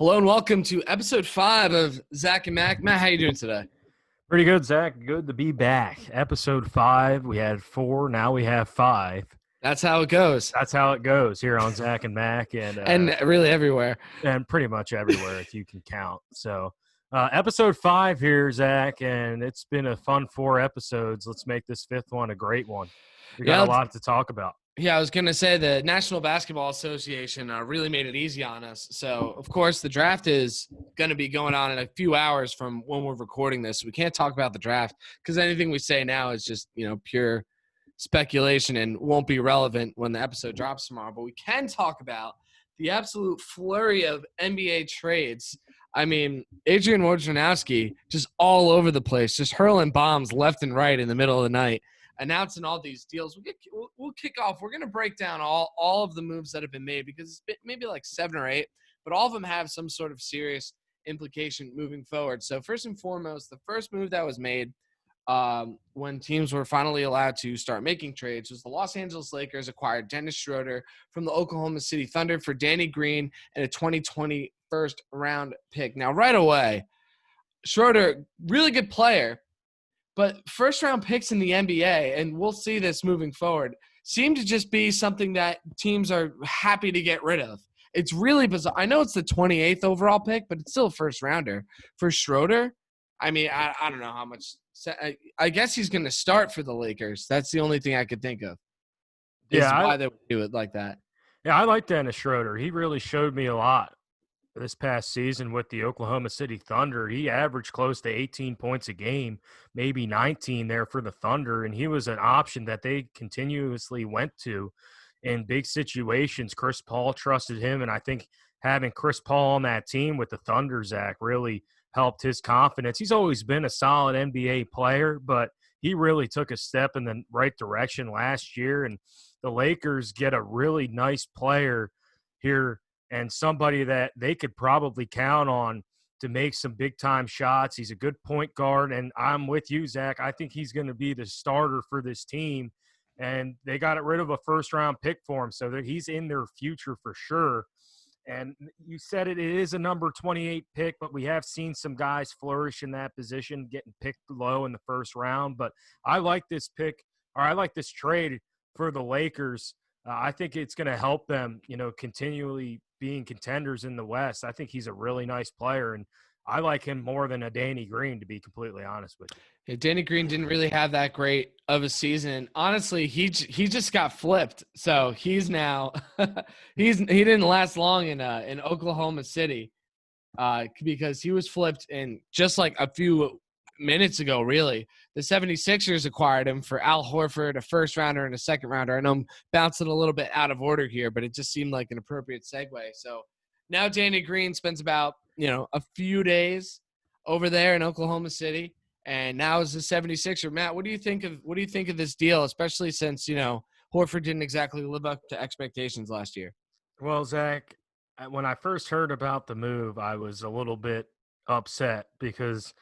Hello and welcome to episode 5 of Zack and Mac. Matt, how you doing today? Pretty good, Zach. Good to be back. Episode 5. We had 4. Now we have 5. That's how it goes, That's how it goes here on Zach and Mac, and and really everywhere. pretty much everywhere if you can count. So, episode 5 here, Zach, and it's been a fun 4 episodes. Let's make this 5th one a great one. We got Yeah, a lot to talk about. I was going to say the National Basketball Association really made it easy on us. So, of course, the draft is going to be going on in a few hours from when we're recording this. We can't talk about the draft because anything we say now is just, pure speculation and won't be relevant when the episode drops tomorrow. But we can talk about the absolute flurry of NBA trades. I mean, Adrian Wojnarowski just all over the place, just hurling bombs left and right in the middle of the night, announcing all these deals. We'll kick off. We're going to break down all of the moves that have been made because it's been maybe like 7 or 8, but all of them have some sort of serious implication moving forward. So first and foremost, the first move that was made when teams were finally allowed to start making trades was the Los Angeles Lakers acquired Dennis Schroeder from the Oklahoma City Thunder for Danny Green and a 2020 first round pick. Now, right away, Schroeder, really good player, but first round picks in the NBA, and we'll see this moving forward, seem to just be something that teams are happy to get rid of. It's really bizarre. I know it's the 28th overall pick, but it's still a first rounder. For Schroeder, I mean, I don't know how much. I guess he's going to start for the Lakers. That's the only thing I could think of. Why they would do it like that. Yeah, I like Dennis Schroeder. He really showed me a lot this past season with the Oklahoma City Thunder. He averaged close to 18 points a game, maybe 19 there for the Thunder, and he was an option that they continuously went to in big situations. Chris Paul trusted him, and I think having Chris Paul on that team with the Thunder, Zach, really helped his confidence. He's always been a solid NBA player, but he really took a step in the right direction last year, and the Lakers get a really nice player here and somebody that they could probably count on to make some big-time shots. He's a good point guard, and I'm with you, Zach. I think he's going to be the starter for this team, and they got rid of a first-round pick for him, so that he's in their future for sure. And you said it is a number 28 pick, but we have seen some guys flourish in that position, getting picked low in the first round. But I like this pick, or I like this trade for the Lakers. I think it's going to help them, continually being contenders in the West. I think he's a really nice player, and I like him more than a Danny Green, to be completely honest with you. Yeah, Danny Green didn't really have that great of a season. Honestly, he just got flipped. So he's now he didn't last long in Oklahoma City because he was flipped in just like a few minutes ago, really. The 76ers acquired him for Al Horford, a first rounder and a second rounder. I know I'm bouncing a little bit out of order here, but it just seemed like an appropriate segue. So now Danny Green spends about, a few days over there in Oklahoma City, and now is the 76er. Matt, what do you think of this deal, especially since, Horford didn't exactly live up to expectations last year? Well, Zach, when I first heard about the move, I was a little bit upset because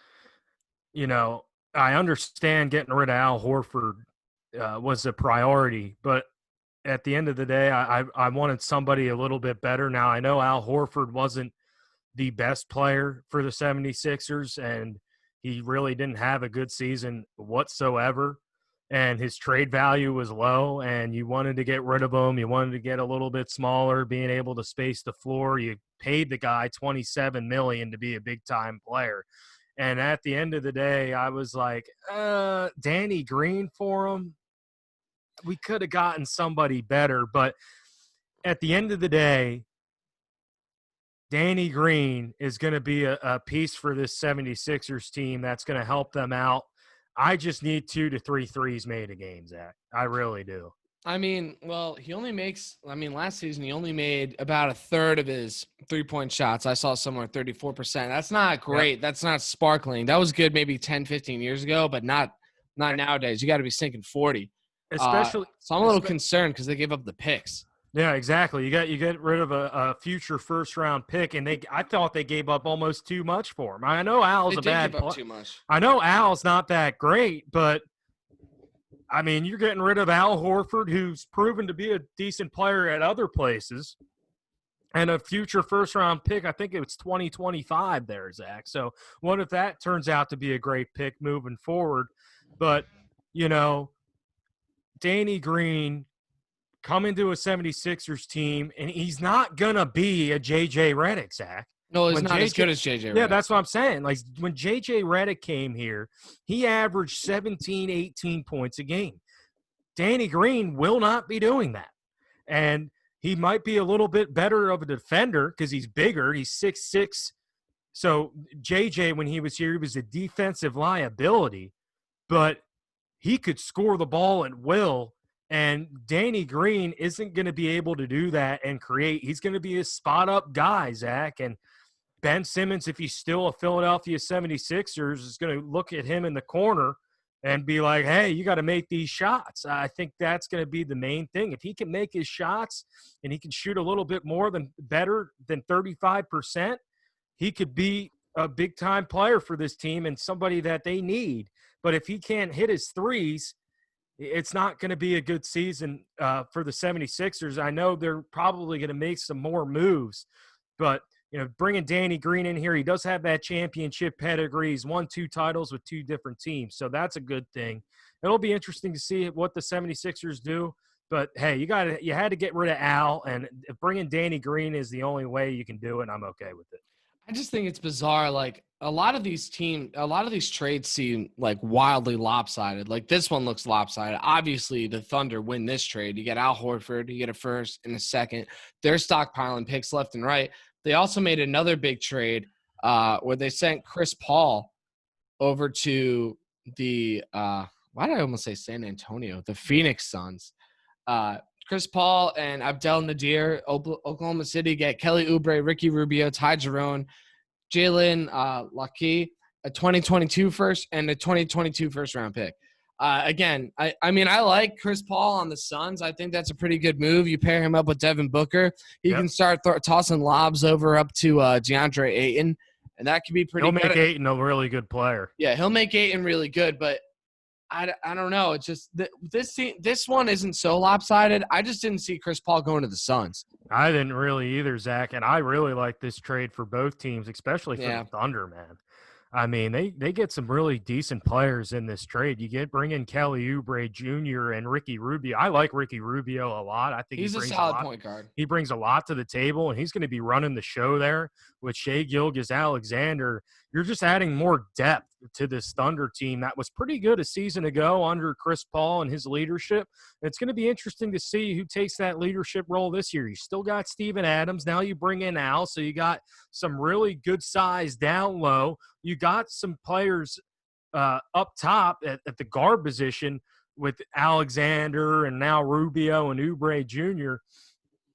I understand getting rid of Al Horford was a priority, but at the end of the day, I wanted somebody a little bit better. Now, I know Al Horford wasn't the best player for the 76ers, and he really didn't have a good season whatsoever, and his trade value was low, and you wanted to get rid of him. You wanted to get a little bit smaller, being able to space the floor. You paid the guy $27 million to be a big-time player. And at the end of the day, I was like, Danny Green for him? We could have gotten somebody better. But at the end of the day, Danny Green is going to be a piece for this 76ers team that's going to help them out. I just need 2 to 3 threes made a game, Zach. I really do. I mean, well, last season he only made about a third of his three-point shots. I saw somewhere 34%. That's not great. Yep. That's not sparkling. That was good maybe 10, 15 years ago, but not nowadays. You got to be sinking 40. So I'm a little concerned because they gave up the picks. Yeah, exactly. You get rid of a future first-round pick, and I thought they gave up almost too much for him. I know Al's a bad player. Too much. I know Al's not that great, but I mean, you're getting rid of Al Horford, who's proven to be a decent player at other places. and a future first-round pick. I think it was 2025 there, Zach. So what if that turns out to be a great pick moving forward? But, Danny Green coming to a 76ers team, and he's not going to be a J.J. Redick, Zach. No, he's When not as good as J.J. Yeah, Redick. that's what I'm saying. Like, when J.J. Redick came here, he averaged 17, 18 points a game. Danny Green will not be doing that. And he might be a little bit better of a defender because he's bigger. He's 6'6". So JJ, when he was here, he was a defensive liability, but he could score the ball at will. And Danny Green isn't going to be able to do that and create. He's going to be a spot-up guy, Zach. And Ben Simmons, if he's still a Philadelphia 76ers, is going to look at him in the corner and be like, hey, you got to make these shots. I think that's going to be the main thing. If he can make his shots and he can shoot a little bit better than 35%, he could be a big-time player for this team and somebody that they need. But if he can't hit his threes, it's not going to be a good season for the 76ers. I know they're probably going to make some more moves, but bringing Danny Green in here, he does have that championship pedigree. He's won 2 titles with 2 different teams, so that's a good thing. It'll be interesting to see what the 76ers do. But, hey, you had to get rid of Al, and bringing Danny Green is the only way you can do it, and I'm okay with it. I just think it's bizarre. Like, a lot of these trades seem like wildly lopsided. Like, this one looks lopsided. Obviously, the Thunder win this trade. You get Al Horford, you get a first and a second. They're stockpiling picks left and right. They also made another big trade where they sent Chris Paul over to the why did I almost say San Antonio? The Phoenix Suns. Chris Paul and Abdel Nadir, Oklahoma City, get Kelly Oubre, Ricky Rubio, Ty Jerome, Jalen Lachey, a 2022 first and a 2022 first-round pick. Again, I mean, I like Chris Paul on the Suns. I think that's a pretty good move. You pair him up with Devin Booker. He can start tossing lobs over up to DeAndre Ayton, and that could be pretty good. He'll make Ayton a really good player. Yeah, he'll make Ayton really good, but I don't know. It's just this one isn't so lopsided. I just didn't see Chris Paul going to the Suns. I didn't really either, Zach, and I really like this trade for both teams, especially for the Thunder, man. I mean, they get some really decent players in this trade. You bring in Kelly Oubre Jr. and Ricky Rubio. I like Ricky Rubio a lot. I think he's a solid point guard. He brings a lot to the table, and he's going to be running the show there with Shai Gilgeous-Alexander. You're just adding more depth to this Thunder team that was pretty good a season ago under Chris Paul and his leadership. It's going to be interesting to see who takes that leadership role this year. You still got Steven Adams. Now you bring in Al, so you got some really good size down low. You got some players up top at the guard position with Alexander and now Rubio and Oubre Jr.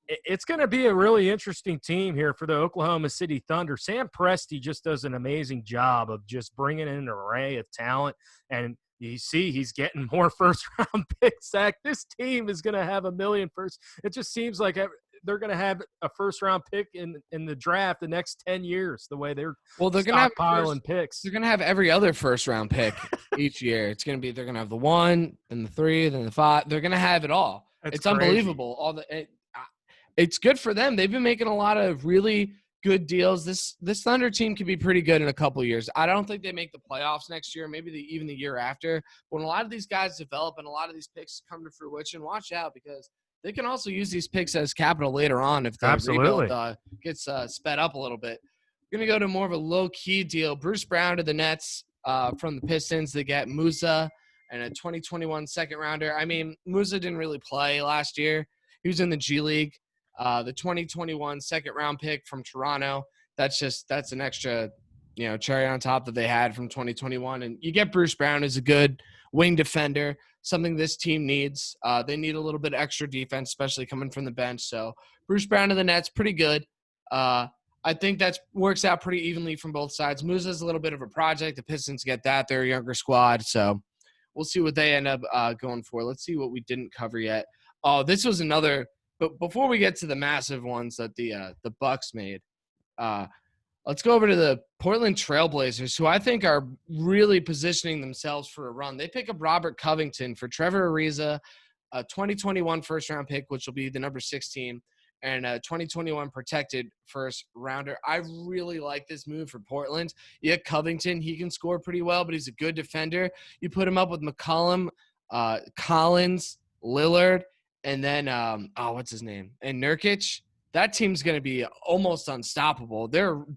It's going to be a really interesting team here for the Oklahoma City Thunder. Sam Presti just does an amazing job of just bringing in an array of talent, and you see he's getting more first-round picks. Zach, this team is going to have a million first. It just seems like they're going to have a first-round pick in the draft the next 10 years, the way they're stockpiling picks. They're going to have every other first-round pick each year. It's going to be they're going to have the 1, then the 3, then the 5. They're going to have it all. It's crazy. Unbelievable. It's good for them. They've been making a lot of really good deals. This Thunder team could be pretty good in a couple of years. I don't think they make the playoffs next year, maybe even the year after. But when a lot of these guys develop and a lot of these picks come to fruition, watch out because they can also use these picks as capital later on if the rebuild gets sped up a little bit. We're going to go to more of a low-key deal. Bruce Brown to the Nets from the Pistons. They get Musa and a 2021 second-rounder. I mean, Musa didn't really play last year. He was in the G League. The 2021 second-round pick from Toronto. That's an extra, cherry on top that they had from 2021. And you get Bruce Brown as a good wing defender, something this team needs. They need a little bit extra defense, especially coming from the bench. So Bruce Brown to the Nets, pretty good. I think that works out pretty evenly from both sides. Musa's a little bit of a project. The Pistons get that. They're a younger squad. So we'll see what they end up going for. Let's see what we didn't cover yet. Oh, this was another – but before we get to the massive ones that the Bucks made, let's go over to the Portland Trailblazers, who I think are really positioning themselves for a run. They pick up Robert Covington for Trevor Ariza, a 2021 first-round pick, which will be the number 16, and a 2021 protected first rounder. I really like this move for Portland. Yeah, Covington, he can score pretty well, but he's a good defender. You put him up with McCollum, Collins, Lillard, and then what's his name? And Nurkic. That team's going to be almost unstoppable.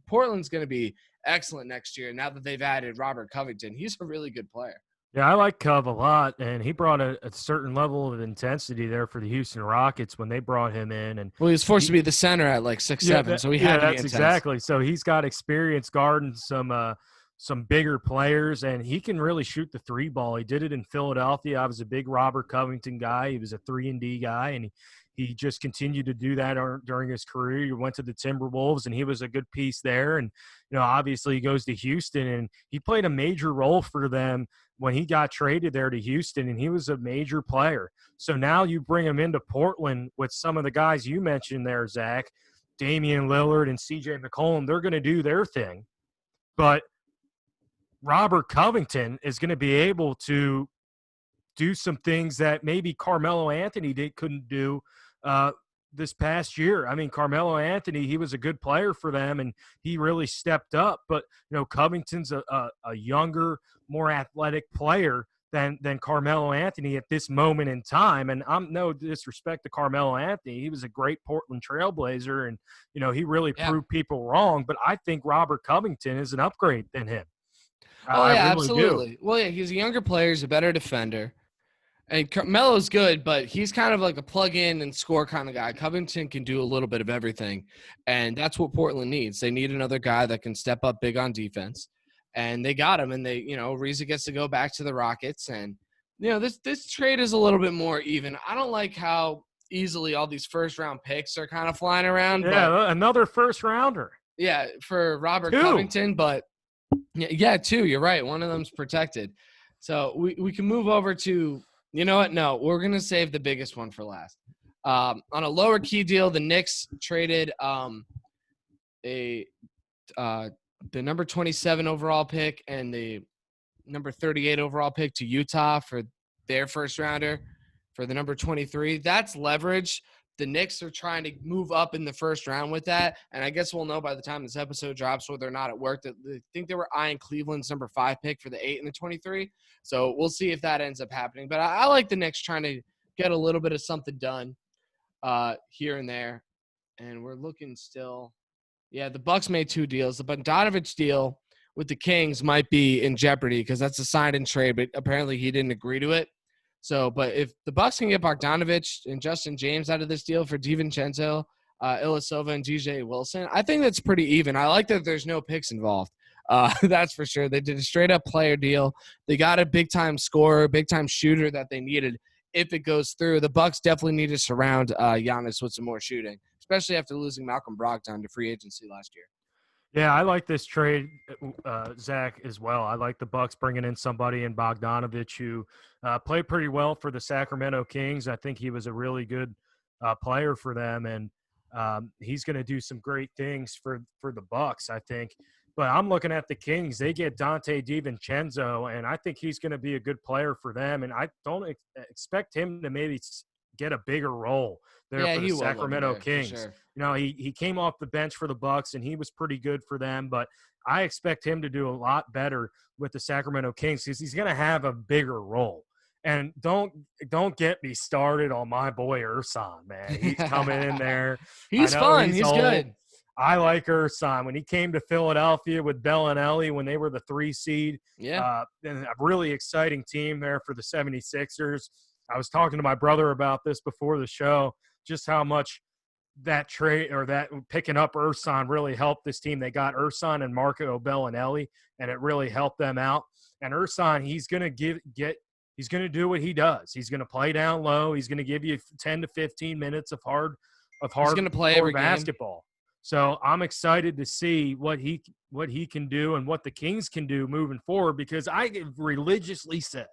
Portland's going to be excellent next year. Now that they've added Robert Covington, he's a really good player. Yeah, I like Cove a lot, and he brought a certain level of intensity there for the Houston Rockets when they brought him in. And well, he was forced to be the center at like 6'7", so he had to be intense. Exactly. So he's got experience guarding some bigger players, and he can really shoot the three ball. He did it in Philadelphia. I was a big Robert Covington guy. He was a 3-and-D guy, and he just continued to do that during his career. He went to the Timberwolves, and he was a good piece there. And, obviously he goes to Houston, and he played a major role for them when he got traded there to Houston, and he was a major player. So now you bring him into Portland with some of the guys you mentioned there, Zach, Damian Lillard and CJ McCollum. They're going to do their thing. But Robert Covington is going to be able to do some things that maybe Carmelo Anthony couldn't do this past year. I mean, Carmelo Anthony, he was a good player for them, and he really stepped up. But, Covington's a younger, more athletic player than Carmelo Anthony at this moment in time. And I'm no disrespect to Carmelo Anthony. He was a great Portland Trailblazer, and, he really proved people wrong. But I think Robert Covington is an upgrade than him. Oh, yeah, really absolutely. Do. Well, yeah, he's a younger player. He's a better defender. And Melo's good, but he's kind of like a plug-in and score kind of guy. Covington can do a little bit of everything, and that's what Portland needs. They need another guy that can step up big on defense, and they got him. And they, Ariza gets to go back to the Rockets, and this trade is a little bit more even. I don't like how easily all these first-round picks are kind of flying around. Yeah, but, another first-rounder. Yeah, for Robert Covington, but yeah, two. You're right. One of them's protected, so we can move over to. You know what? No, we're going to save the biggest one for last. On a lower key deal, the Knicks traded the number 27 overall pick and the number 38 overall pick to Utah for their first rounder for the number 23. That's leverage. The Knicks are trying to move up in the first round with that, and I guess we'll know by the time this episode drops whether or not it worked. I think they were eyeing Cleveland's number 5 pick for the 8 and the 23, so we'll see if that ends up happening. But I like the Knicks trying to get a little bit of something done here and there, and we're looking still. Yeah, the Bucks made 2 deals. The Bogdanovich deal with the Kings might be in jeopardy because that's a sign and trade, but apparently he didn't agree to it. So, but if the Bucks can get Bogdanovich and Justin James out of this deal for DiVincenzo, Ilyasova, and DJ Wilson, I think that's pretty even. I like that there's no picks involved. That's for sure. They did a straight-up player deal. They got a big-time scorer, big-time shooter that they needed if it goes through. The Bucks definitely need to surround Giannis with some more shooting, especially after losing Malcolm Brogdon to free agency last year. Yeah, I like this trade, Zach, as well. I like the Bucks bringing in somebody in Bogdanovich who played pretty well for the Sacramento Kings. I think he was a really good player for them, and he's going to do some great things for the Bucks, I think. But I'm looking at the Kings. They get Dante DiVincenzo, and I think he's going to be a good player for them. And I don't expect him to maybe get a bigger role there for the Sacramento Kings. Sure. He came off the bench for the Bucks, and he was pretty good for them. But I expect him to do a lot better with the Sacramento Kings because he's going to have a bigger role. And don't get me started on my boy Ersan, man. He's coming in there. He's fun. He's good. I like Ersan. When he came to Philadelphia with Bellinelli when they were the 3 seed, and a really exciting team there for the 76ers. I was talking to my brother about this before the show, just how much that trade or that picking up Ersan really helped this team. They got Ersan and Marco Bellinelli, and it really helped them out. And Ersan, he's going to do what he does. He's going to play down low. He's going to give you 10 to 15 minutes of hard he's going to play every basketball. Game. So I'm excited to see what he can do and what the Kings can do moving forward, because I have religiously said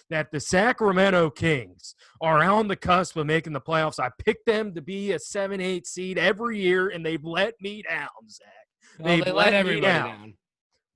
that the Sacramento Kings are on the cusp of making the playoffs. I picked them to be a 7-8 seed every year, and they've let me down, Zach. Well, they let everybody down.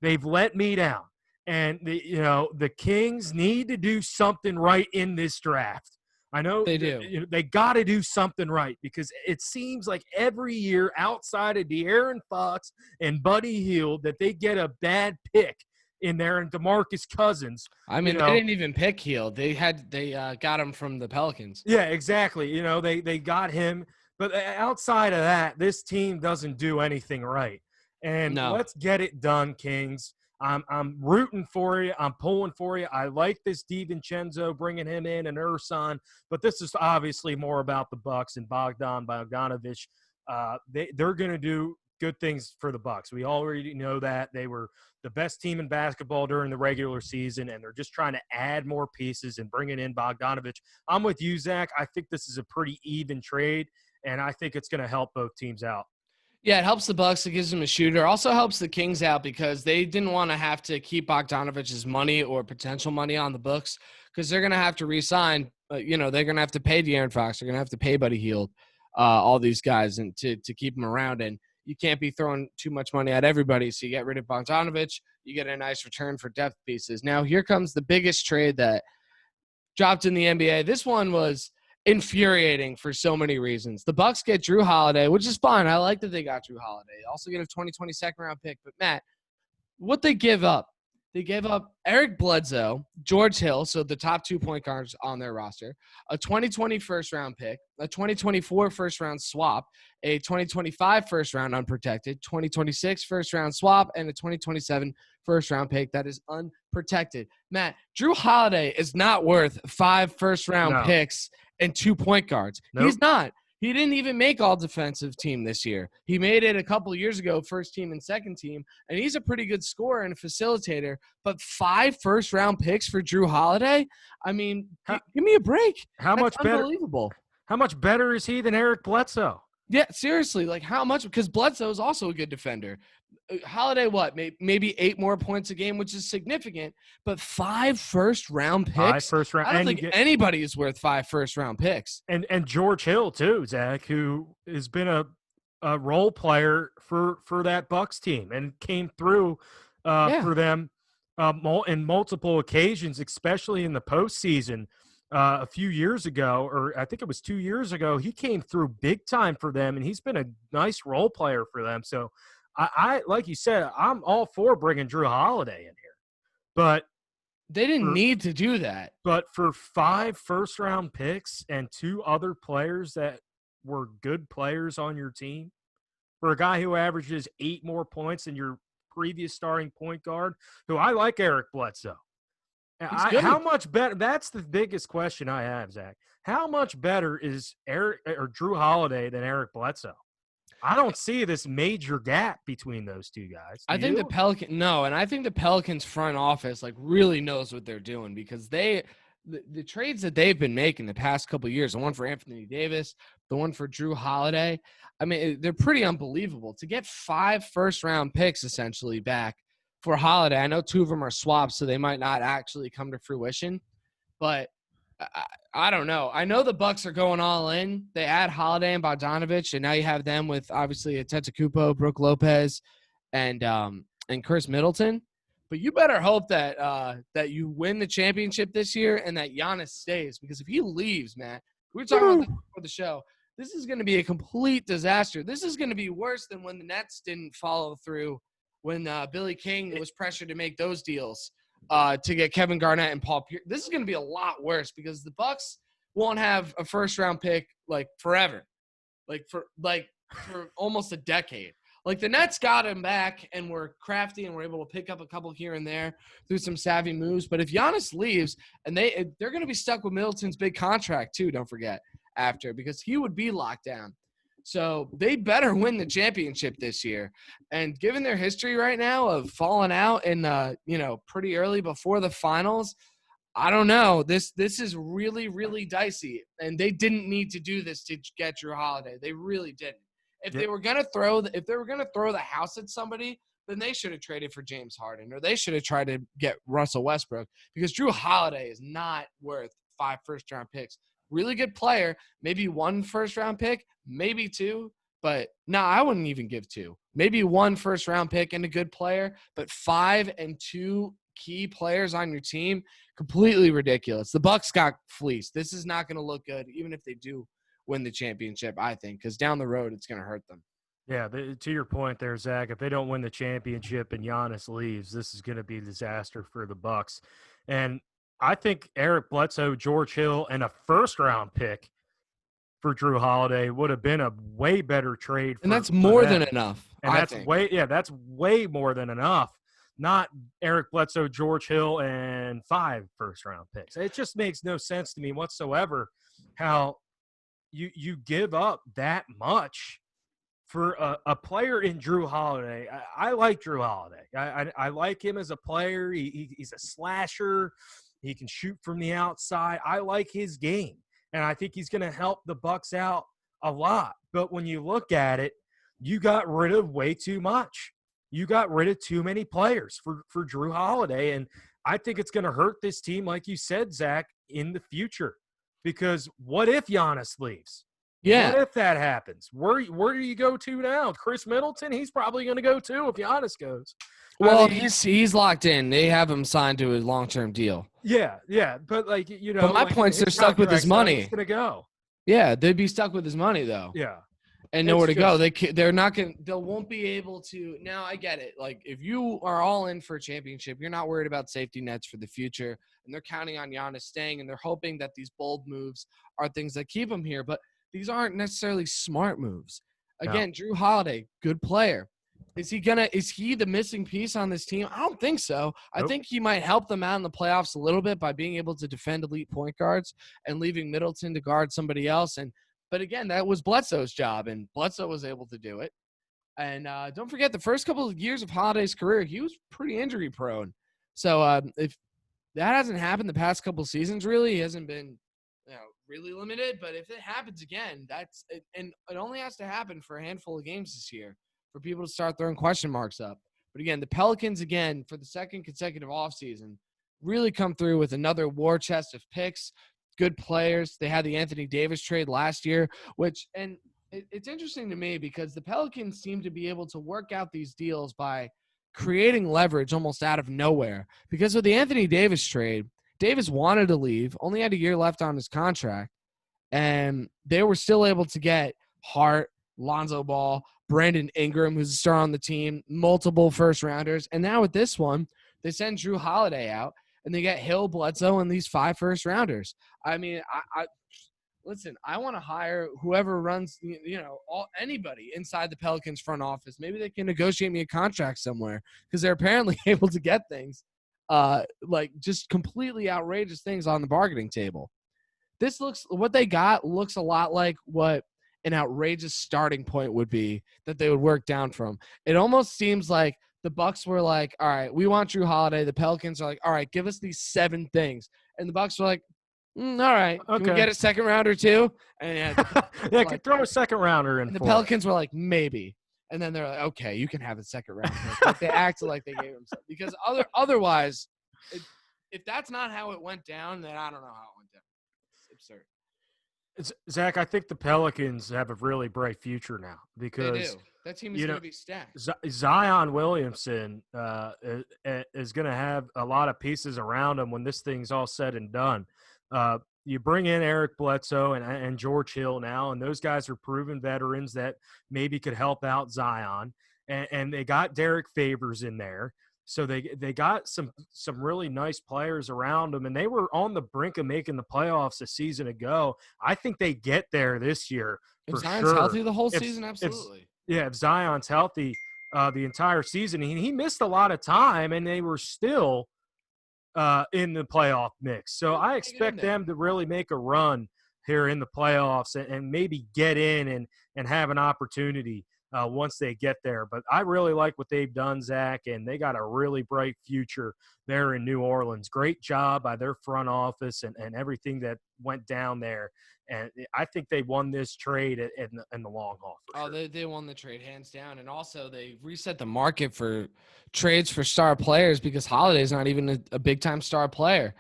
They've let me down. And, the Kings need to do something right in this draft. I know They do. they got to do something right because it seems like every year outside of De'Aaron Fox and Buddy Hield that they get a bad pick in there and DeMarcus Cousins. I mean, they didn't even pick Hield. They got him from the Pelicans. Yeah, exactly. They got him. But outside of that, this team doesn't do anything right. And No. let's get it done, Kings. I'm rooting for you. I'm pulling for you. I like this DiVincenzo bringing him in and Ersan, but this is obviously more about the Bucks and Bogdanovich. They're going to do good things for the Bucks. We already know that they were the best team in basketball during the regular season, and they're just trying to add more pieces and bringing in Bogdanovich. I'm with you, Zach. I think this is a pretty even trade, and I think it's going to help both teams out. Yeah, it helps the Bucks. It gives them a shooter. Also helps the Kings out because they didn't want to have to keep Bogdanovich's money or potential money on the books because they're going to have to re-sign. They're going to have to pay De'Aaron Fox. They're going to have to pay Buddy Hield, all these guys, and to keep them around. And you can't be throwing too much money at everybody. So you get rid of Bogdanovich. You get a nice return for depth pieces. Now here comes the biggest trade that dropped in the NBA. This one was infuriating for so many reasons. The Bucks get Drew Holiday, which is fine. I like that they got Drew Holiday. Also get a 2020 second round pick. But Matt, what they give up? They gave up Eric Bledsoe, George Hill, so the top 2 point guards on their roster, a 2020 first round pick, a 2024 first round swap, a 2025 first round unprotected, 2026 first round swap, and a 2027 first round pick that is unprotected. Matt, Drew Holiday is not worth 5 first round picks and 2 point guards. Nope. He's not. He didn't even make all defensive team this year. He made it a couple of years ago, first team and second team, and he's a pretty good scorer and facilitator. But 5 first round picks for Drew Holiday? I mean, give me a break. That's much better? Unbelievable. How much better is he than Eric Bledsoe? Yeah, seriously, like how much? Because Bledsoe is also a good defender. Holiday, what? Maybe 8 more points a game, which is significant. But 5 first round picks. 5 first round. I don't think anybody is worth 5 first round picks. And George Hill too, Zach, who has been a role player for that Bucks team and came through for them in multiple occasions, especially in the postseason. A few years ago, or I think it was 2 years ago, he came through big time for them, and he's been a nice role player for them. So, I like you said, I'm all for bringing Drew Holiday in here, but they didn't need to do that. But for 5 first-round picks and 2 other players that were good players on your team, for a guy who averages 8 more points than your previous starting point guard, who I like Eric Bledsoe. How much better? That's the biggest question I have, Zach. How much better is Eric or Drew Holiday than Eric Bledsoe? I don't see this major gap between those two guys. I think the Pelicans front office really knows what they're doing because the trades that they've been making the past couple of years, the one for Anthony Davis, the one for Drew Holiday, I mean, they're pretty unbelievable. To get 5 first-round picks essentially back for Holiday, I know 2 of them are swaps, so they might not actually come to fruition. But I don't know. I know the Bucks are going all in. They add Holiday and Bogdanovich, and now you have them with obviously Antetokounmpo, Brook Lopez, and Chris Middleton. But you better hope that you win the championship this year and that Giannis stays, because if he leaves, Matt, we were talking about this before the show. This is going to be a complete disaster. This is going to be worse than when the Nets didn't follow through when Billy King was pressured to make those deals to get Kevin Garnett and Paul Pierce. This is going to be a lot worse because the Bucks won't have a first-round pick forever, for almost a decade. The Nets got him back and were crafty and were able to pick up a couple here and there through some savvy moves. But if Giannis leaves, and they're going to be stuck with Middleton's big contract too, don't forget, after, because he would be locked down. So they better win the championship this year. And given their history right now of falling out in pretty early before the finals, I don't know. This is really, really dicey. And they didn't need to do this to get Drew Holiday. They really didn't. If they were gonna throw the house at somebody, then they should have traded for James Harden, or they should have tried to get Russell Westbrook, because Drew Holiday is not worth 5 first-round picks. Really good player, maybe 1 first-round pick, maybe 2, but no, I wouldn't even give 2. Maybe 1 first-round pick and a good player, but 5 and 2 key players on your team, completely ridiculous. The Bucks got fleeced. This is not going to look good, even if they do win the championship, I think, because down the road it's going to hurt them. Yeah, to your point there, Zach, if they don't win the championship and Giannis leaves, this is going to be a disaster for the Bucks. And I think Eric Bledsoe, George Hill, and a first-round pick for Drew Holiday would have been a way better trade. And that's more them. than enough. And that's way more than enough. Not Eric Bledsoe, George Hill, and 5 first-round picks. It just makes no sense to me whatsoever how you give up that much for a player in Drew Holiday. I like Drew Holiday. I like him as a player. He's a slasher. He can shoot from the outside. I like his game, and I think he's going to help the Bucks out a lot. But when you look at it, you got rid of way too much. You got rid of too many players for Drew Holiday, and I think it's going to hurt this team, like you said, Zach, in the future. Because what if Giannis leaves? Yeah. What if that happens? Where do you go to now? Chris Middleton? He's probably going to go too if Giannis goes. Well, he's locked in. They have him signed to a long-term deal. Yeah. But But my point's they're stuck with his money. He's going to go. Yeah, they'd be stuck with his money though. Yeah. And nowhere to go. They're not going. They won't be able to. Now I get it. Like if you are all in for a championship, you're not worried about safety nets for the future, and they're counting on Giannis staying, and they're hoping that these bold moves are things that keep him here. But these aren't necessarily smart moves. Again, Drew Holiday, good player. Is he the missing piece on this team? I don't think so. I think he might help them out in the playoffs a little bit by being able to defend elite point guards and leaving Middleton to guard somebody else. But again, that was Bledsoe's job, and Bledsoe was able to do it. And don't forget, the first couple of years of Holiday's career, he was pretty injury prone. So if that hasn't happened the past couple of seasons, really, he hasn't been really limited. But if it happens again, that's it, and it only has to happen for a handful of games this year for people to start throwing question marks up. But again, the Pelicans, again, for the second consecutive offseason, really come through with another war chest of picks, good players. They had the Anthony Davis trade last year, it's interesting to me because the Pelicans seem to be able to work out these deals by creating leverage almost out of nowhere. Because with the Anthony Davis trade, Davis wanted to leave, only had a year left on his contract, and they were still able to get Hart, Lonzo Ball, Brandon Ingram, who's a star on the team, multiple first-rounders. And now with this one, they send Drew Holiday out, and they get Hill, Bledsoe, and these 5 first-rounders. I mean, listen, I want to hire whoever runs, anybody inside the Pelicans front office. Maybe they can negotiate me a contract somewhere because they're apparently able to get things, like just completely outrageous things on the bargaining table. What they got looks a lot like what an outrageous starting point would be that they would work down from. It almost seems like the Bucks were like, all right, we want Drew Holiday. The Pelicans are like, all right, give us these 7 things. And the Bucks were like, all right, okay. Can we get a second rounder too? And could throw a second rounder in. And the Pelicans were like, maybe. And then they're like, okay, you can have a second rounder. Like they acted like they gave him something. Because otherwise, if that's not how it went down, then I don't know how it went down. It's absurd. Zach, I think the Pelicans have a really bright future now because they do. That team is going to be stacked. Zion Williamson is going to have a lot of pieces around him when this thing's all said and done. You bring in Eric Bledsoe and George Hill now, and those guys are proven veterans that maybe could help out Zion. And they got Derek Favors in there. So they got some really nice players around them, and they were on the brink of making the playoffs a season ago. I think they get there this year for if Zion's healthy the whole season, absolutely. If Zion's healthy the entire season, he missed a lot of time, and they were still in the playoff mix. So I expect them to really make a run here in the playoffs and maybe get in and have an opportunity once they get there. But I really like what they've done, Zach, and they got a really bright future there in New Orleans. Great job by their front office and everything that went down there. And I think they won this trade in the long haul. Sure. They won the trade hands down. And also they reset the market for trades for star players because Holiday's not even a big-time star player.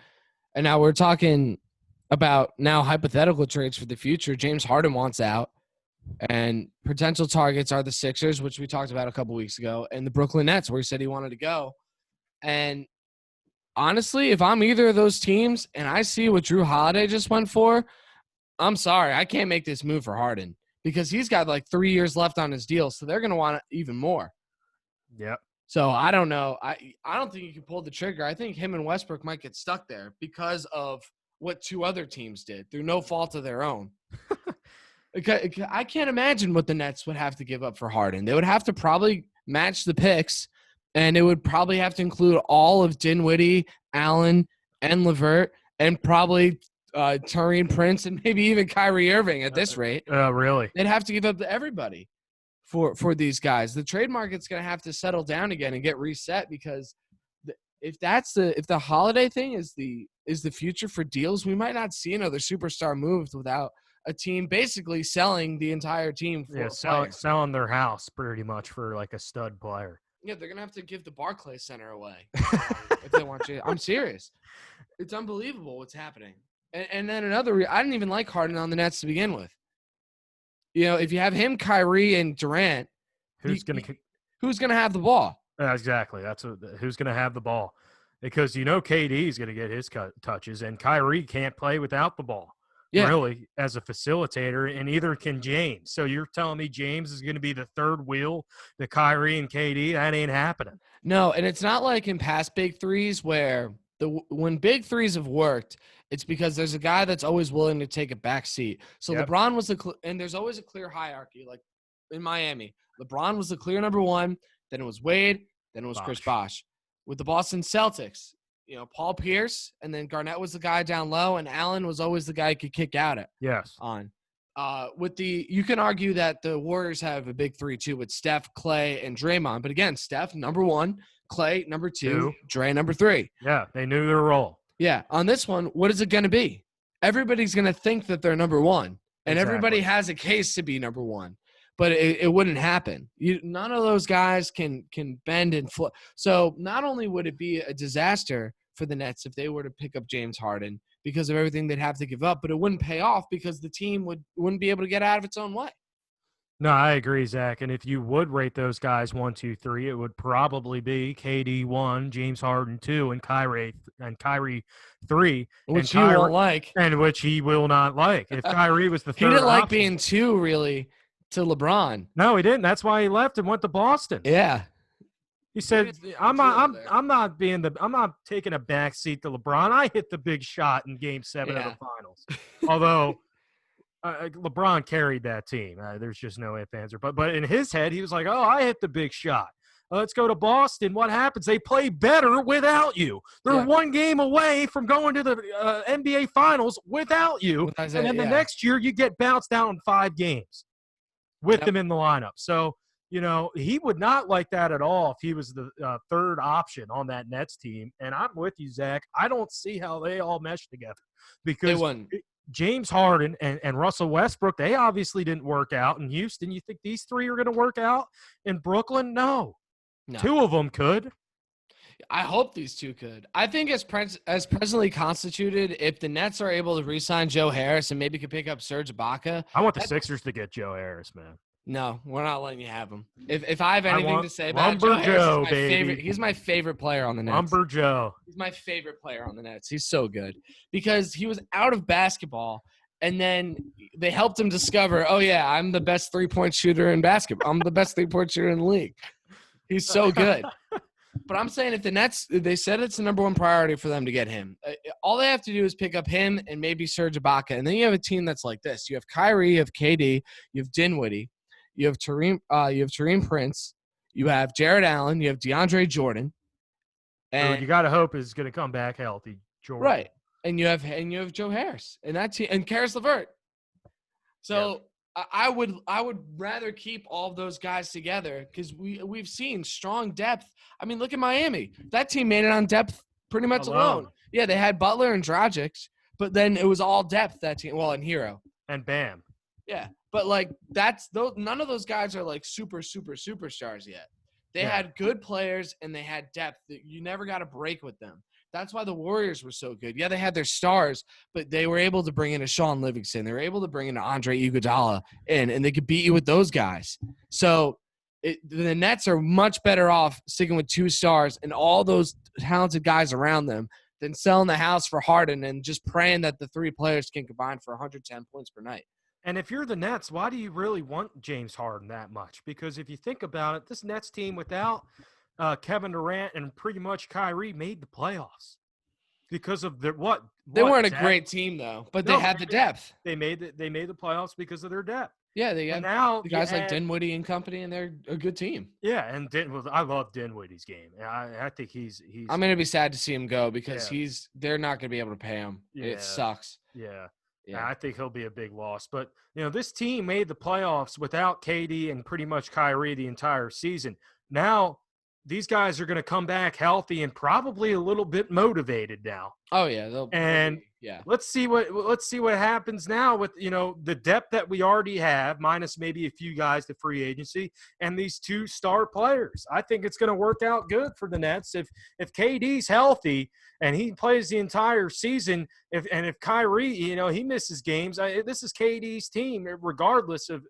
And now we're talking about now hypothetical trades for the future. James Harden wants out. And potential targets are the Sixers, which we talked about a couple weeks ago, and the Brooklyn Nets, where he said he wanted to go. And honestly, if I'm either of those teams and I see what Drew Holiday just went for, I'm sorry. I can't make this move for Harden because he's got like 3 years left on his deal. So they're going to want even more. Yep. So I don't know. I don't think you can pull the trigger. I think him and Westbrook might get stuck there because of what two other teams did through no fault of their own. I can't imagine what the Nets would have to give up for Harden. They would have to probably match the picks, and it would probably have to include all of Dinwiddie, Allen, and LeVert, and probably Taurean Prince, and maybe even Kyrie Irving at this rate. Really? They'd have to give up to everybody for these guys. The trade market's going to have to settle down again and get reset because if the Holiday thing is the future for deals, we might not see another superstar moved without a team basically selling the entire team for selling their house pretty much for like a stud player. Yeah, they're gonna have to give the Barclays Center away if they want you. I'm serious. It's unbelievable what's happening. And then another, I didn't even like Harden on the Nets to begin with. You know, if you have him, Kyrie, and Durant, who's gonna have the ball? Exactly. Who's gonna have the ball? Because KD is gonna get his touches, and Kyrie can't play without the ball. Yeah. Really, as a facilitator, and either can James. So you're telling me James is going to be the third wheel to Kyrie and KD? That ain't happening. No, and it's not like in past big threes where when big threes have worked, it's because there's a guy that's always willing to take a back seat. So yep. LeBron was and there's always a clear hierarchy. Like in Miami, LeBron was the clear number one. Then it was Wade. Then it was Chris Bosh. With the Boston Celtics, Paul Pierce, and then Garnett was the guy down low, and Allen was always the guy who could kick out it. Yes. You can argue that the Warriors have a big three too with Steph, Clay, and Draymond. But again, Steph number one, Clay number two, Dre number three. Yeah, they knew their role. Yeah. On this one, what is it going to be? Everybody's going to think that they're number one, and everybody has a case to be number one. But it wouldn't happen. None of those guys can bend and flip. So not only would it be a disaster for the Nets if they were to pick up James Harden because of everything they'd have to give up, but it wouldn't pay off because the team wouldn't be able to get out of its own way. No, I agree, Zach. And if you would rate those guys 1, 2, 3, it would probably be KD 1, James Harden 2, and Kyrie 3. Which he won't like. And which he will not like. If Kyrie was the third he didn't like option, being 2, really. To LeBron. No, he didn't. That's why he left and went to Boston. Yeah. He said, I'm not taking a back seat to LeBron. I hit the big shot in game 7 of the finals. Although LeBron carried that team. There's just no ifs, ands, or but in his head, he was like, oh, I hit the big shot. Let's go to Boston. What happens? They play better without you. They're one game away from going to the NBA Finals without you. And then the next year, you get bounced out in 5 games. With them in the lineup. So, he would not like that at all if he was the third option on that Nets team. And I'm with you, Zach. I don't see how they all mesh together because James Harden and Russell Westbrook, they obviously didn't work out in Houston. You think these 3 are going to work out in Brooklyn? No. 2 of them could. I hope these 2 could. I think as presently constituted, if the Nets are able to re-sign Joe Harris and maybe could pick up Serge Ibaka. I want the Sixers to get Joe Harris, man. No, we're not letting you have him. If I have anything to say about Joe Harris, he's my favorite player on the Nets. Lumber Joe. He's my favorite player on the Nets. He's so good because he was out of basketball, and then they helped him discover, oh, yeah, I'm the best three-point shooter in basketball. I'm the best three-point shooter in the league. He's so good. But I'm saying if the Nets, they said it's the number one priority for them to get him. All they have to do is pick up him and maybe Serge Ibaka. And then you have a team that's like this. You have Kyrie, you have KD, you have Dinwiddie, you have Taurean Prince, you have Jared Allen, you have DeAndre Jordan. And you got to hope is going to come back healthy, Jordan. Right. And you have Joe Harris and that team and Karis LeVert. So I would rather keep all of those guys together because we've seen strong depth. I mean, look at Miami. That team made it on depth pretty much alone. Yeah, they had Butler and Dragic, but then it was all depth, that team. Well, and Hero. And Bam. Yeah, but none of those guys are like super superstars yet. They had good players and they had depth. You never got a break with them. That's why the Warriors were so good. Yeah, they had their stars, but they were able to bring in a Sean Livingston. They were able to bring in Andre Iguodala and they could beat you with those guys. So the Nets are much better off sticking with 2 stars, and all those talented guys around them than selling the house for Harden and just praying that the three players can combine for 110 points per night. And if you're the Nets, why do you really want James Harden that much? Because if you think about it, this Nets team without Kevin Durant and pretty much Kyrie made the playoffs because of their what? They weren't a Zach? great team though, but they had the depth. They made the playoffs because of their depth. Yeah, they got now the guys like Dinwiddie and company, and they're a good team. Yeah, and I love Dinwiddie's game. I think he's. I'm gonna be sad to see him go because they're not gonna be able to pay him. Yeah. It sucks. Yeah. I think he'll be a big loss. But this team made the playoffs without KD and pretty much Kyrie the entire season. Now these guys are going to come back healthy and probably a little bit motivated now. Oh yeah, let's see what happens now with the depth that we already have, minus maybe a few guys to free agency, and these two star players. I think it's going to work out good for the Nets if KD's healthy and he plays the entire season. If Kyrie, he misses games, this is KD's team regardless of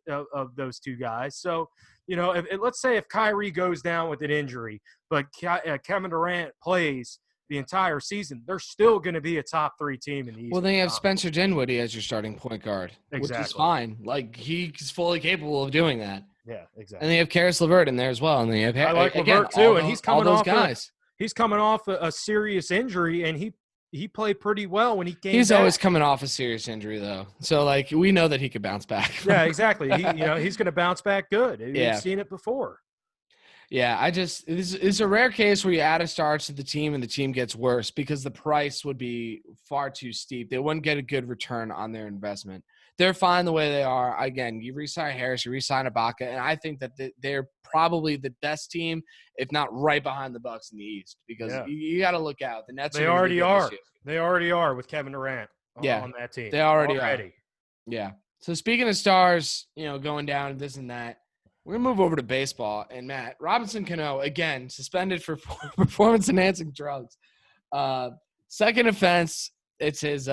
those two guys. So. Let's say if Kyrie goes down with an injury, but Kevin Durant plays the entire season, they're still going to be a top 3 team in the East. Well, then you have Spencer Dinwiddie as your starting point guard, which is fine. Like, he's fully capable of doing that. Yeah, exactly. And they have Karis LeVert in there as well. And they have I like LeVert too, and he's coming off guys. He's coming off a serious injury, and he played pretty well when he came He's back. always coming off a serious injury, though. So, we know that he could bounce back. Yeah, exactly. He's going to bounce back good. We've seen it before. Yeah, it's a rare case where you add a star to the team and the team gets worse because the price would be far too steep. They wouldn't get a good return on their investment. They're fine the way they are. Again, you re-sign Harris, you re-sign Ibaka, and I think that they're probably the best team, if not right behind the Bucks in the East, because you got to look out. The Nets. They already are. They already are with Kevin Durant. On that team. They already are. Yeah. So speaking of stars, going down and this and that, we're going to move over to baseball. And, Matt, Robinson Cano, again, suspended for performance-enhancing drugs. Second offense, it's his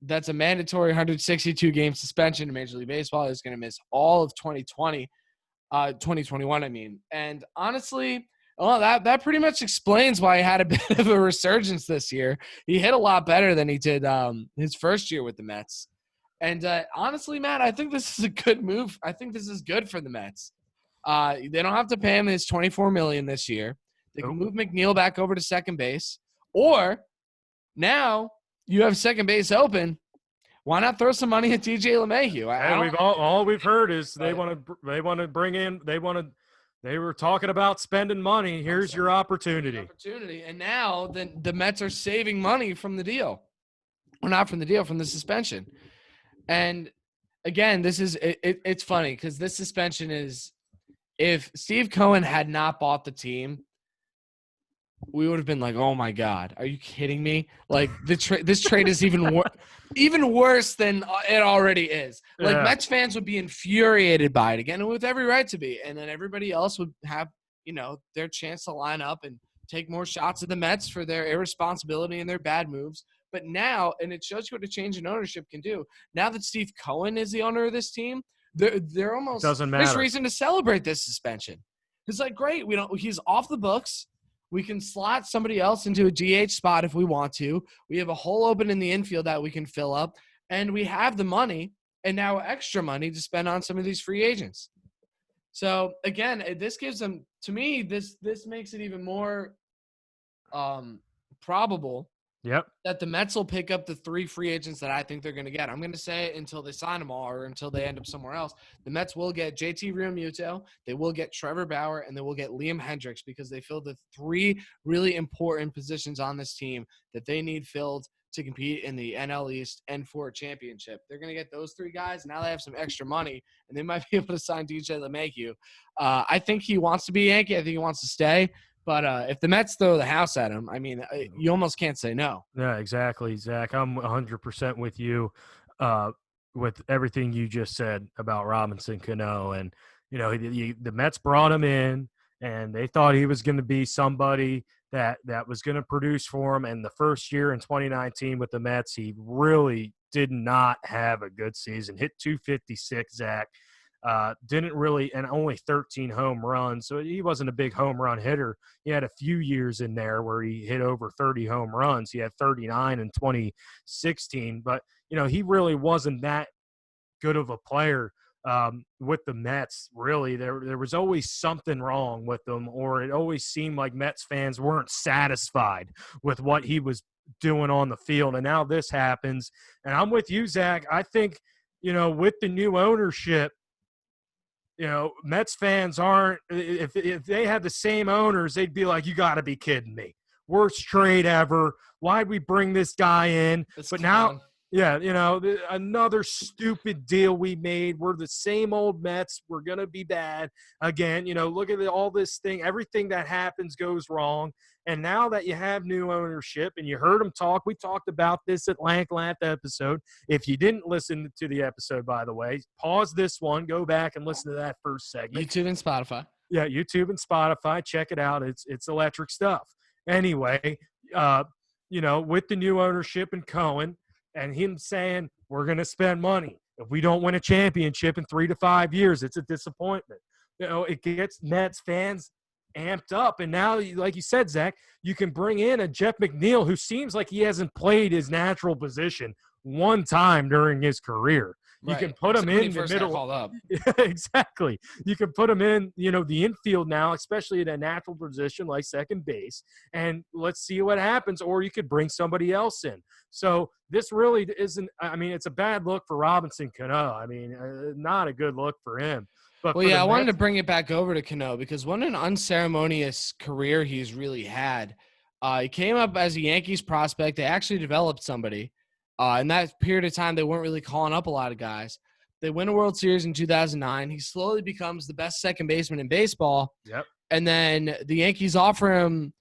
that's a mandatory 162-game suspension in Major League Baseball. He's going to miss all of 2021, I mean. And, honestly, that pretty much explains why he had a bit of a resurgence this year. He hit a lot better than he did his first year with the Mets. And honestly, Matt, I think this is a good move. I think this is good for the Mets. They don't have to pay him his $24 million this year. They can move McNeil back over to second base. Or now you have second base open. Why not throw some money at DJ LeMahieu? All we've heard is they want to bring in. They were talking about spending money. Here's your opportunity. And now the Mets are saving money from the deal. Well, not from the deal, from the suspension. And again, it's funny because this suspension is, if Steve Cohen had not bought the team, we would have been like, oh my God, are you kidding me? Like this trade is even worse than it already is. Like Mets fans would be infuriated by it again, and with every right to be. And then everybody else would have, their chance to line up and take more shots at the Mets for their irresponsibility and their bad moves. But now, and it shows you what a change in ownership can do. Now that Steve Cohen is the owner of this team, they're almost doesn't matter. There's reason to celebrate this suspension. It's like, great, he's off the books. We can slot somebody else into a DH spot if we want to. We have a hole open in the infield that we can fill up, and we have the money and now extra money to spend on some of these free agents. So again, this gives them, to me, this makes it even more probable that the Mets will pick up the 3 free agents that I think they're going to get. I'm going to say it until they sign them all or until they end up somewhere else. The Mets will get JT Realmuto, they will get Trevor Bauer, and they will get Liam Hendricks because they filled the 3 really important positions on this team that they need filled to compete in the NL East and for a championship. They're going to get those 3 guys. Now they have some extra money, and they might be able to sign DJ LeMahieu. I think he wants to be a Yankee. I think he wants to stay. But if the Mets throw the house at him, I mean, you almost can't say no. Yeah, exactly, Zach. I'm 100% with you with everything you just said about Robinson Cano. And, the Mets brought him in, and they thought he was going to be somebody that was going to produce for him. And the first year in 2019 with the Mets, he really did not have a good season. Hit 256, Zach. Didn't really, and only 13 home runs. So he wasn't a big home run hitter. He had a few years in there where he hit over 30 home runs. He had 39 in 2016, but he really wasn't that good of a player with the Mets. Really, there was always something wrong with them, or it always seemed like Mets fans weren't satisfied with what he was doing on the field. And now this happens, and I'm with you, Zach. I think with the new ownership, Mets fans aren't. If they had the same owners, they'd be like, "You got to be kidding me! Worst trade ever. Why'd we bring this guy in?" But now. Yeah, another stupid deal we made. We're the same old Mets. We're going to be bad again. Look at all this thing. Everything that happens goes wrong. And now that you have new ownership and you heard them talk, we talked about this at length last episode. If you didn't listen to the episode, by the way, pause this one, go back and listen to that first segment. YouTube and Spotify. Yeah, YouTube and Spotify. Check it out. It's electric stuff. Anyway, with the new ownership and Cohen, and him saying, we're going to spend money. If we don't win a championship in 3 to 5 years, it's a disappointment. It gets Mets fans amped up. And now, like you said, Zach, you can bring in a Jeff McNeil who seems like he hasn't played his natural position one time during his career. You can put him in the middle. Called up. Exactly. You can put him in, the infield now, especially at a natural position like second base, and let's see what happens. Or you could bring somebody else in. So this really isn't. I mean, it's a bad look for Robinson Cano. I mean, not a good look for him. But I wanted to bring it back over to Cano because what an unceremonious career he's really had. He came up as a Yankees prospect. They actually developed somebody. In that period of time, they weren't really calling up a lot of guys. They win a World Series in 2009. He slowly becomes the best second baseman in baseball. Yep. And then the Yankees offer him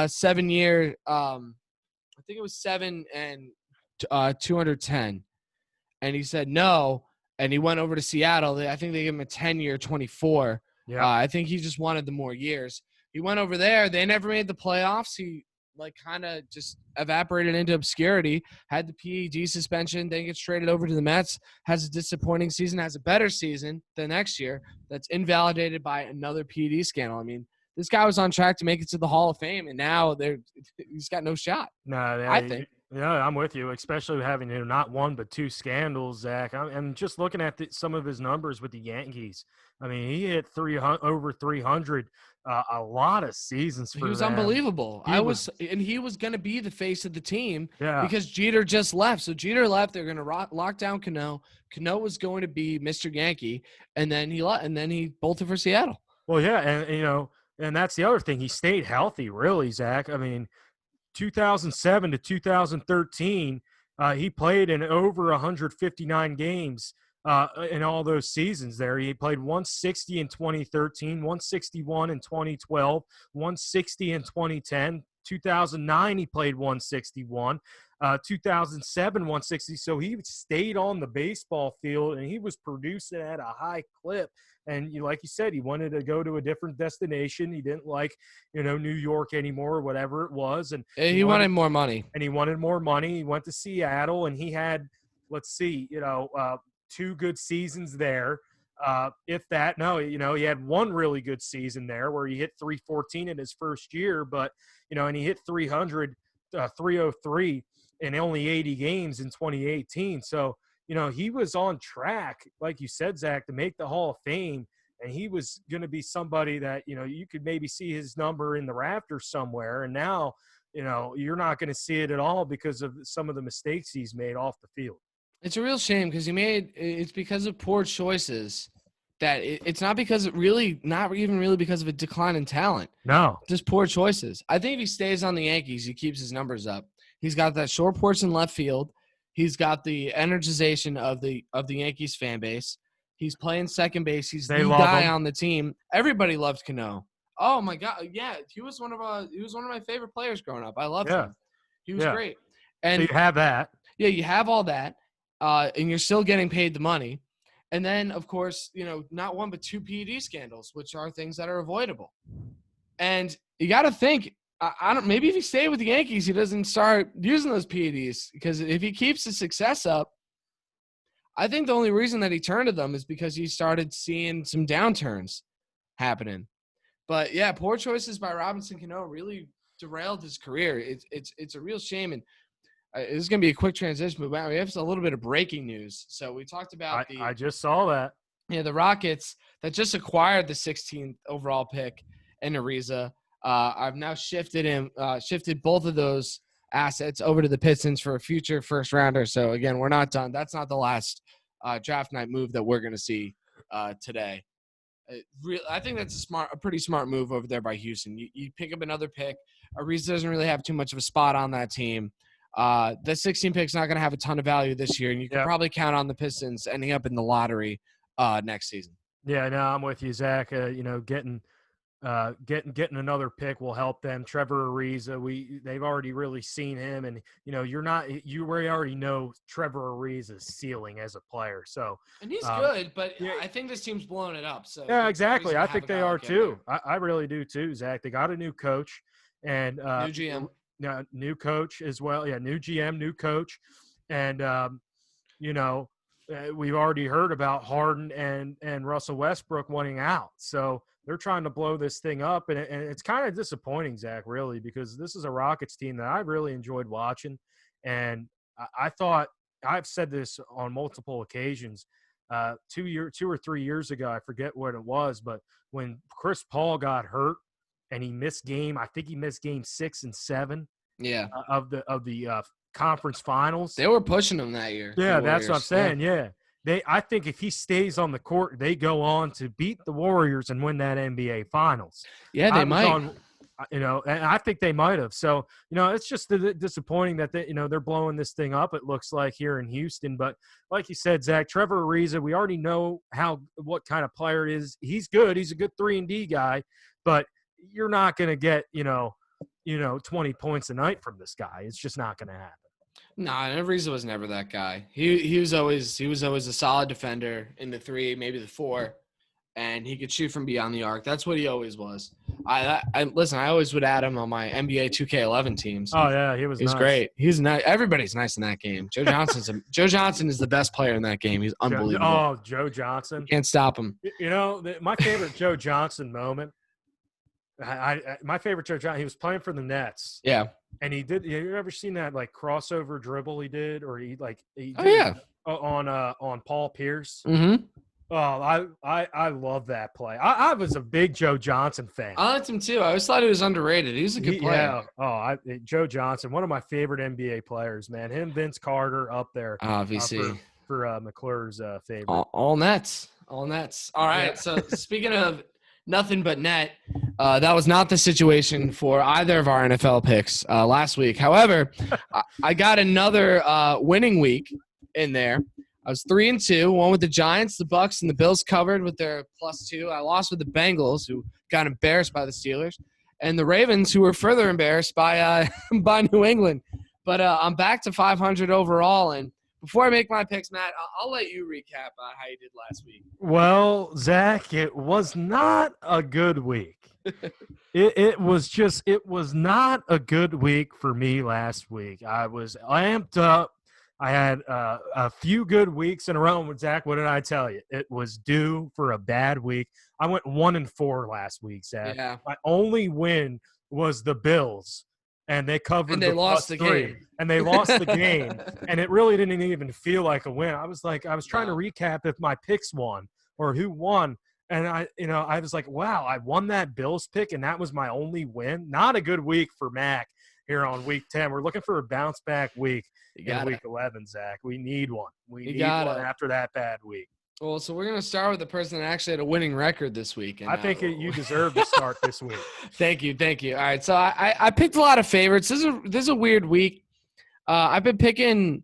7 year, I think it was 7 and 210. And he said no. And he went over to Seattle. I think they gave him a 10-year, 24. Yeah. I think he just wanted the more years. He went over there. They never made the playoffs. He kind of just evaporated into obscurity, had the PED suspension, then gets traded over to the Mets, has a disappointing season, has a better season the next year that's invalidated by another PED scandal. I mean, this guy was on track to make it to the Hall of Fame, and now he's got no shot. No, I think. Yeah, I'm with you, especially having not one but two scandals, Zach. I'm just looking at some of his numbers with the Yankees. I mean, he hit over 300 a lot of seasons for them. He was unbelievable. He was going to be the face of the team because Jeter just left. So Jeter left. They're going to lock down Cano. Cano was going to be Mr. Yankee, and then he bolted for Seattle. Well, yeah, and that's the other thing. He stayed healthy, really, Zach. I mean, 2007 to 2013, he played in over 159 games in all those seasons there. He played 160 in 2013, 161 in 2012, 160 in 2010. 2009, he played 161. 2007, 160. So he stayed on the baseball field, and he was producing at a high clip. And like you said, he wanted to go to a different destination. He didn't like, New York anymore or whatever it was. And he wanted more money. And he wanted more money. He went to Seattle, and he had, 2 good seasons there. If that, no, he had one really good season there where he hit 314 in his first year, but, and he hit 303 in only 80 games in 2018. So, he was on track, like you said, Zach, to make the Hall of Fame, and he was going to be somebody that, you could maybe see his number in the rafters somewhere. And now, you're not going to see it at all because of some of the mistakes he's made off the field. It's a real shame because it's because of poor choices that it's not because not even really because of a decline in talent. No. Just poor choices. I think if he stays on the Yankees, he keeps his numbers up. He's got that short porch in left field. He's got the energization of the Yankees fan base. He's playing second base. He's the guy on the team. Everybody loved Cano. Oh my God, yeah, he was one of my favorite players growing up. I loved him. He was great. And so you have that. Yeah, you have all that, and you're still getting paid the money. And then, of course, not one but 2 PED scandals, which are things that are avoidable. And you got to think. Maybe if he stayed with the Yankees, he doesn't start using those PEDs, because if he keeps the success up, I think the only reason that he turned to them is because he started seeing some downturns happening. But yeah, poor choices by Robinson Cano really derailed his career. It's a real shame. And this is going to be a quick transition, but wow, we have a little bit of breaking news. So we talked about I just saw that. Yeah, the Rockets that just acquired the 16th overall pick in Ariza. I've now shifted both of those assets over to the Pistons for a future first rounder. So again, we're not done. That's not the last draft night move that we're going to see today. I think that's a pretty smart move over there by Houston. You pick up another pick. Ariza doesn't really have too much of a spot on that team. The 16 pick's not going to have a ton of value this year, and you can probably count on the Pistons ending up in the lottery next season. Yeah, no, I'm with you, Zach. Getting another pick will help them. Trevor Ariza, they've already really seen him, and you already know Trevor Ariza's ceiling as a player. So and he's good, but I think this team's blowing it up. So yeah, exactly. I think they are too. I really do too, Zach. They got a new coach and new GM, new coach as well. Yeah, new GM, new coach, and we've already heard about Harden and Russell Westbrook wanting out. So they're trying to blow this thing up. And it's kind of disappointing, Zach, really, because this is a Rockets team that I really enjoyed watching. And I thought – I've said this on multiple occasions. 2 or 3 years ago, I forget what it was, but when Chris Paul got hurt and he missed game – I think he missed game 6 and 7 of the conference finals. They were pushing him that year. Yeah, that's what I'm saying. Yeah. I think if he stays on the court, they go on to beat the Warriors and win that NBA Finals. Yeah, they might. And I think they might have. So, it's just disappointing that they're blowing this thing up, it looks like, here in Houston. But like you said, Zach, Trevor Ariza, we already know what kind of player it is. He's good. He's a good 3-and-D guy, but you're not going to get, 20 points a night from this guy. It's just not going to happen. Nah, Ariza was never that guy. He was always a solid defender in the 3, maybe the 4, and he could shoot from beyond the arc. That's what he always was. I listen. I always would add him on my NBA 2K11 teams. Oh yeah, he was nice. Great. He's nice. Everybody's nice in that game. Joe Johnson is the best player in that game. He's unbelievable. Joe Johnson. Can't stop him. My favorite Joe Johnson moment. My favorite Joe Johnson. He was playing for the Nets. Yeah. And he did. You ever seen that crossover dribble he did, or he on Paul Pierce? Mm-hmm. Oh, I love that play. I was a big Joe Johnson fan. I liked him too. I always thought he was underrated. He was a good player. Yeah. Joe Johnson, one of my favorite NBA players, man. Him, Vince Carter, up there. Obviously. For McClure's favorite. All Nets. All Nets. All right. Yeah. So speaking of nothing but net, that was not the situation for either of our NFL picks last week. However, I got another winning week in there. I was 3-2, one with the Giants, the Bucks, and the Bills covered with their +2. I lost with the Bengals, who got embarrassed by the Steelers, and the Ravens, who were further embarrassed by by New England. But I'm back to 500 overall. And before I make my picks, Matt, I'll let you recap how you did last week. Well, Zach, it was not a good week. It was not a good week for me last week. I was amped up. I had a few good weeks in a row. Zach, what did I tell you? It was due for a bad week. I went 1-4 last week, Zach. Yeah. My only win was the Bills, and they covered. And they lost the game. And they lost the game, and it really didn't even feel like a win. I was trying to recap if my picks won or who won, and I was like, wow, I won that Bills pick, and that was my only win. Not a good week for Mac here on week 10. We're looking for a bounce back week in week 11, Zach. We need one. We need one after that bad week. Well, so we're going to start with the person that actually had a winning record this week. And I think you deserve to start this week. Thank you. All right, so I picked a lot of favorites. This is a weird week. I've been picking,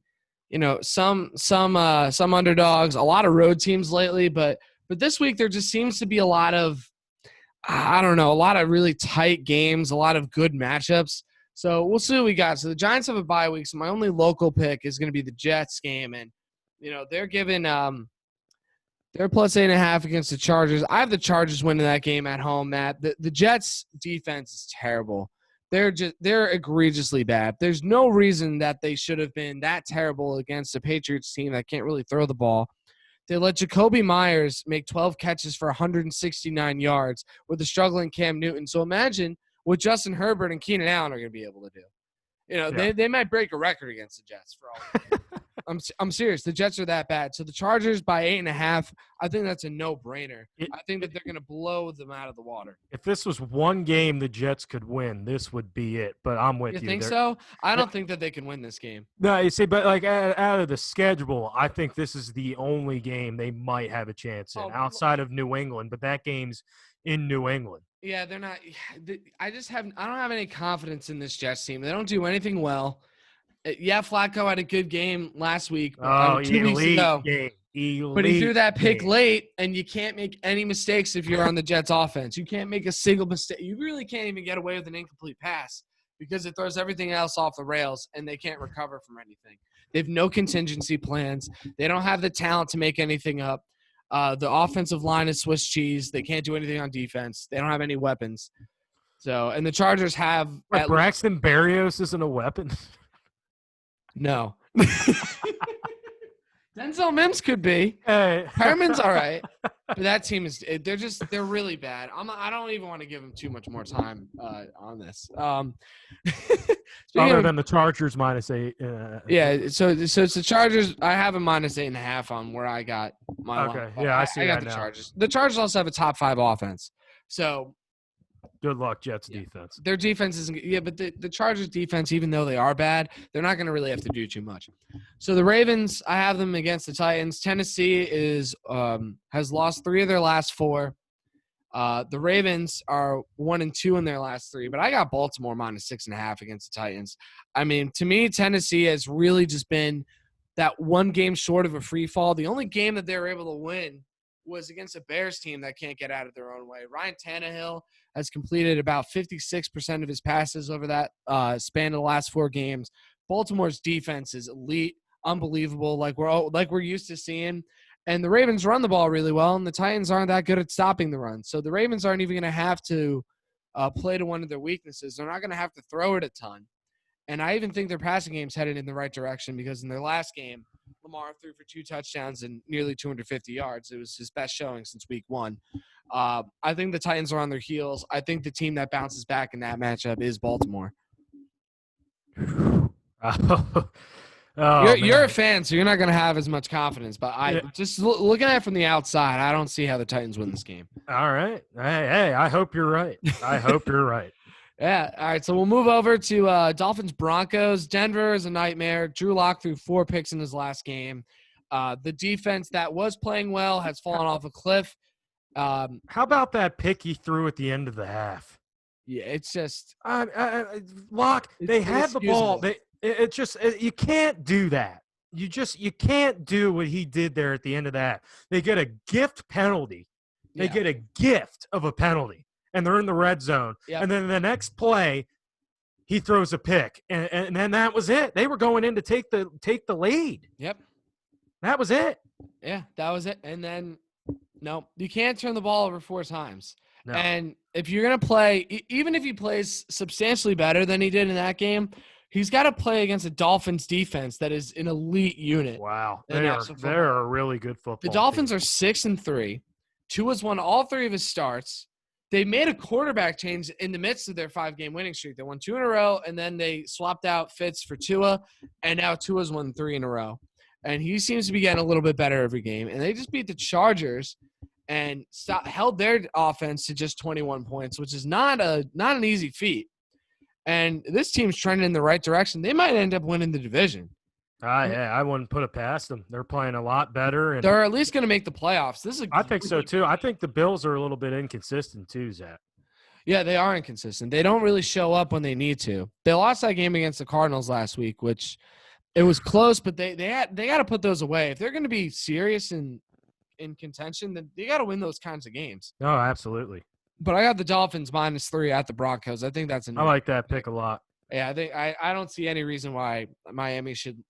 some underdogs, a lot of road teams lately, but this week there just seems to be a lot of, a lot of really tight games, a lot of good matchups. So we'll see what we got. So the Giants have a bye week, so my only local pick is going to be the Jets game, and they're giving they're +8.5 against the Chargers. I have the Chargers winning that game at home, Matt. The Jets defense is terrible. they're egregiously bad. There's no reason that they should have been that terrible against a Patriots team that can't really throw the ball. They let Jacoby Myers make 12 catches for 169 yards with a struggling Cam Newton. So imagine what Justin Herbert and Keenan Allen are going to be able to do. They might break a record against the Jets for all. I'm serious. The Jets are that bad. So the Chargers by 8.5. I think that's a no-brainer. I think that they're going to blow them out of the water. If this was one game the Jets could win, this would be it. But I'm with you. You think so? I don't think that they can win this game. No, you see, but like out of the schedule, I think this is the only game they might have a chance in outside of New England. But that game's in New England. Yeah, they're not. I don't have any confidence in this Jets team. They don't do anything well. Yeah, Flacco had a good game last week. 2 weeks ago. Game. But he threw that pick late, and you can't make any mistakes if you're on the Jets offense. You can't make a single mistake. You really can't even get away with an incomplete pass because it throws everything else off the rails, and they can't recover from anything. They have no contingency plans. They don't have the talent to make anything up. The offensive line is Swiss cheese. They can't do anything on defense. They don't have any weapons. So, and the Chargers have Braxton Berrios isn't a weapon. No. Denzel Mims could be. Hey. Herman's all right. But that team they're really bad. I don't even want to give them too much more time on this. Other than the Chargers -8. Yeah, so it's the Chargers. I have a -8.5 on where I got my line. Okay, yeah, I see. I got the Chargers. The Chargers also have a top 5 offense. So good luck, Jets defense. Their defense isn't – yeah, but the Chargers defense, even though they are bad, they're not going to really have to do too much. So the Ravens, I have them against the Titans. Tennessee has lost 3 of their last 4. The Ravens are 1-2 in their last 3, but I got Baltimore -6.5 against the Titans. I mean, to me, Tennessee has really just been that one game short of a free fall. The only game that they were able to win was against a Bears team that can't get out of their own way. Ryan Tannehill has completed about 56% of his passes over that span of the last 4 games. Baltimore's defense is elite, unbelievable, like we're used to seeing. And the Ravens run the ball really well, and the Titans aren't that good at stopping the run. So the Ravens aren't even going to have to play to one of their weaknesses. They're not going to have to throw it a ton. And I even think their passing game's headed in the right direction because in their last game, Lamar threw for 2 touchdowns and nearly 250 yards. It was his best showing since week 1. I think the Titans are on their heels. I think the team that bounces back in that matchup is Baltimore. You're a fan, so you're not going to have as much confidence. But just looking at it from the outside, I don't see how the Titans win this game. All right. Hey, I hope you're right. I hope you're right. Yeah. All right. So we'll move over to Dolphins Broncos. Denver is a nightmare. Drew Lock threw 4 picks in his last game. The defense that was playing well has fallen off a cliff. How about that pick he threw at the end of the half? Yeah, it's just Lock. They had the ball. You can't do that. You can't do what he did there at the end of that. They get a gift penalty. They get a gift of a penalty. And they're in the red zone. Yep. And then the next play, he throws a pick. And then that was it. They were going in to take the lead. Yep. That was it. Yeah, that was it. And then, no, you can't turn the ball over 4 times. No. And if you're going to play, even if he plays substantially better than he did in that game, he's got to play against a Dolphins defense that is an elite unit. Wow. They're a really good football team. The Dolphins team. are 6-3. Tua's won all 3 of his starts. They made a quarterback change in the midst of their 5-game winning streak. They won 2 in a row, and then they swapped out Fitz for Tua, and now Tua's won 3 in a row. And he seems to be getting a little bit better every game. And they just beat the Chargers and held their offense to just 21 points, which is not an easy feat. And this team's trending in the right direction. They might end up winning the division. Yeah, I wouldn't put it past them. They're playing a lot better. And they're at least going to make the playoffs. I think so, too. I think the Bills are a little bit inconsistent, too, Zach. Yeah, they are inconsistent. They don't really show up when they need to. They lost that game against the Cardinals last week, which it was close, but they got to put those away. If they're going to be serious in contention, then they got to win those kinds of games. Oh, absolutely. But I got the Dolphins -3 at the Broncos. I think that's I like that pick a lot. Yeah, I don't see any reason why Miami should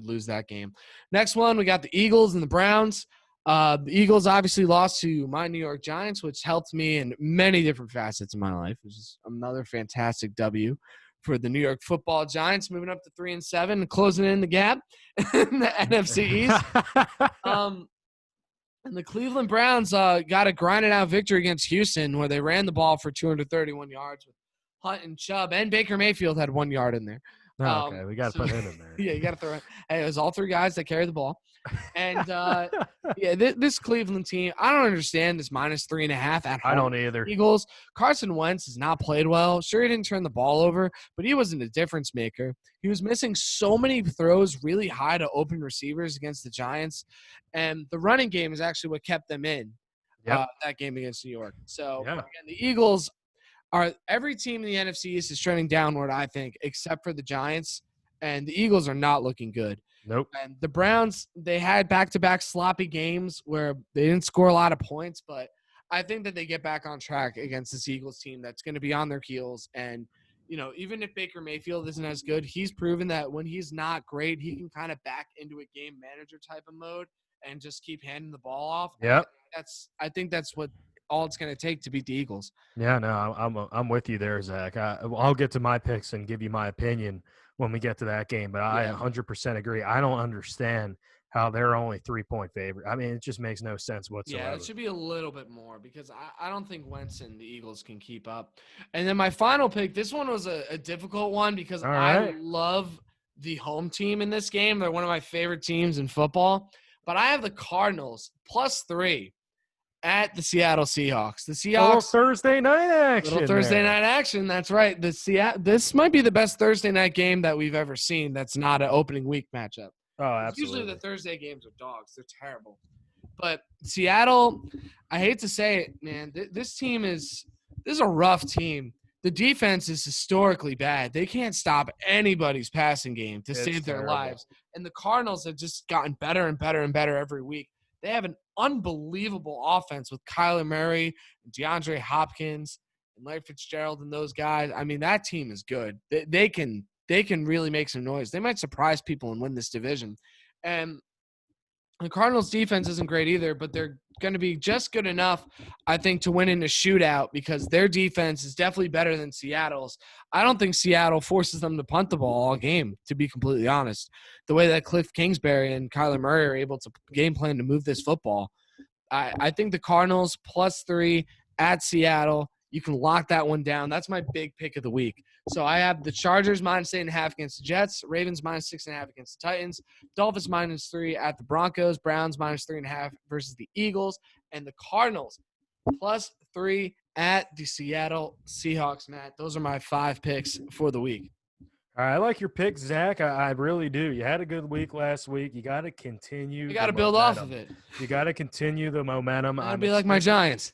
lose that game. Next one, we got the Eagles and the Browns. The Eagles obviously lost to my New York Giants, which helped me in many different facets of my life, which is another fantastic W for the New York Football Giants, moving up to 3-7 and closing in the gap in the NFC East. And the Cleveland Browns got a grinded out victory against Houston, where they ran the ball for 231 yards with Hunt and Chubb, and Baker Mayfield had 1 yard in there. Okay, we got to put him in there. Yeah, you got to throw it. Hey, it was all 3 guys that carried the ball. And, yeah, this Cleveland team, I don't understand this -3.5 at home. I don't either. Eagles. Carson Wentz has not played well. Sure, he didn't turn the ball over, but he wasn't a difference maker. He was missing so many throws really high to open receivers against the Giants, and the running game is actually what kept them in that game against New York. So, again, the Eagles are – every team in the NFC East is trending downward, I think, except for the Giants, and the Eagles are not looking good. Nope. And the Browns, they had back-to-back sloppy games where they didn't score a lot of points, but I think that they get back on track against this Eagles team that's going to be on their heels. And, you know, even if Baker Mayfield isn't as good, he's proven that when he's not great, he can kind of back into a game manager type of mode and just keep handing the ball off. Yep. I think that's what all it's going to take to beat the Eagles. Yeah, no, I'm with you there, Zach. I'll get to my picks and give you my opinion when we get to that game, but I 100% agree. I don't understand how they're only 3-point favorite. I mean, it just makes no sense whatsoever. Yeah, it should be a little bit more because I don't think Wentz and the Eagles can keep up. And then my final pick, this one was a difficult one because I love the home team in this game. They're one of my favorite teams in football. But I have the Cardinals +3 at the Seattle Seahawks. The Seahawks. Little Thursday night action. Little Thursday night action. That's right. This might be the best Thursday night game that we've ever seen that's not an opening week matchup. Oh, absolutely. Usually the Thursday games are dogs. They're terrible. But Seattle, I hate to say it, man, this is a rough team. The defense is historically bad. They can't stop anybody's passing game to save their lives. And the Cardinals have just gotten better and better and better every week. They have an unbelievable offense with Kyler Murray, and DeAndre Hopkins, and Larry Fitzgerald and those guys. I mean, that team is good. They can really make some noise. They might surprise people and win this division. And the Cardinals' defense isn't great either, but they're going to be just good enough, I think, to win in a shootout because their defense is definitely better than Seattle's. I don't think Seattle forces them to punt the ball all game, to be completely honest. The way that Cliff Kingsbury and Kyler Murray are able to game plan to move this football, I think the Cardinals +3 at Seattle, you can lock that one down. That's my big pick of the week. So I have the Chargers -8.5 against the Jets, Ravens -6.5 against the Titans, Dolphins -3 at the Broncos, Browns -3.5 versus the Eagles, and the Cardinals +3 at the Seattle Seahawks, Matt. Those are my 5 picks for the week. All right, I like your pick, Zach. I really do. You had a good week last week. You got to continue. You got to build off of it. You got to continue the momentum. I'd be like my Giants.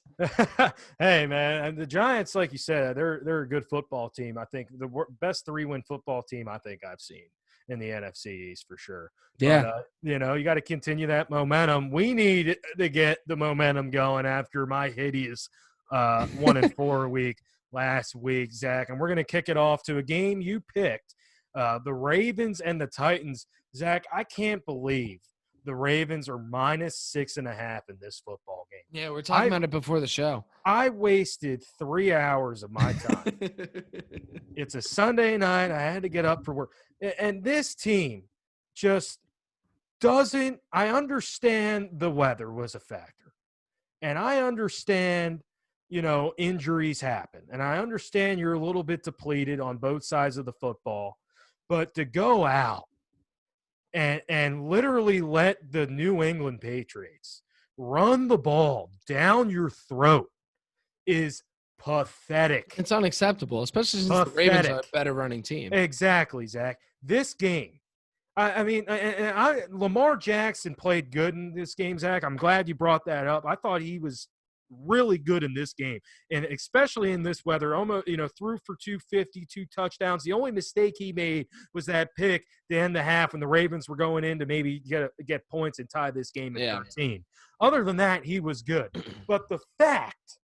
Hey, man, and the Giants, like you said, they're a good football team. I think the best 3-win football team I think I've seen in the NFC East for sure. Yeah. But, you got to continue that momentum. We need to get the momentum going after my hideous 1-4 week last week, Zach, and we're going to kick it off to a game you picked, the Ravens and the Titans. Zach, I can't believe the Ravens are -6.5 in this football game. Yeah, we're talking about it before the show. I wasted 3 hours of my time. It's a Sunday night. I had to get up for work. And this team just doesn't – I understand the weather was a factor. And I understand – injuries happen. And I understand you're a little bit depleted on both sides of the football. But to go out and literally let the New England Patriots run the ball down your throat is pathetic. It's unacceptable, especially since the Ravens are a better running team. Exactly, Zach. This game, Lamar Jackson played good in this game, Zach. I'm glad you brought that up. I thought he was really good in this game, and especially in this weather. Almost, threw for 250, 2 touchdowns. The only mistake he made was that pick to end the half when the Ravens were going in to maybe get points and tie this game at 13. Other than that, he was good. But the fact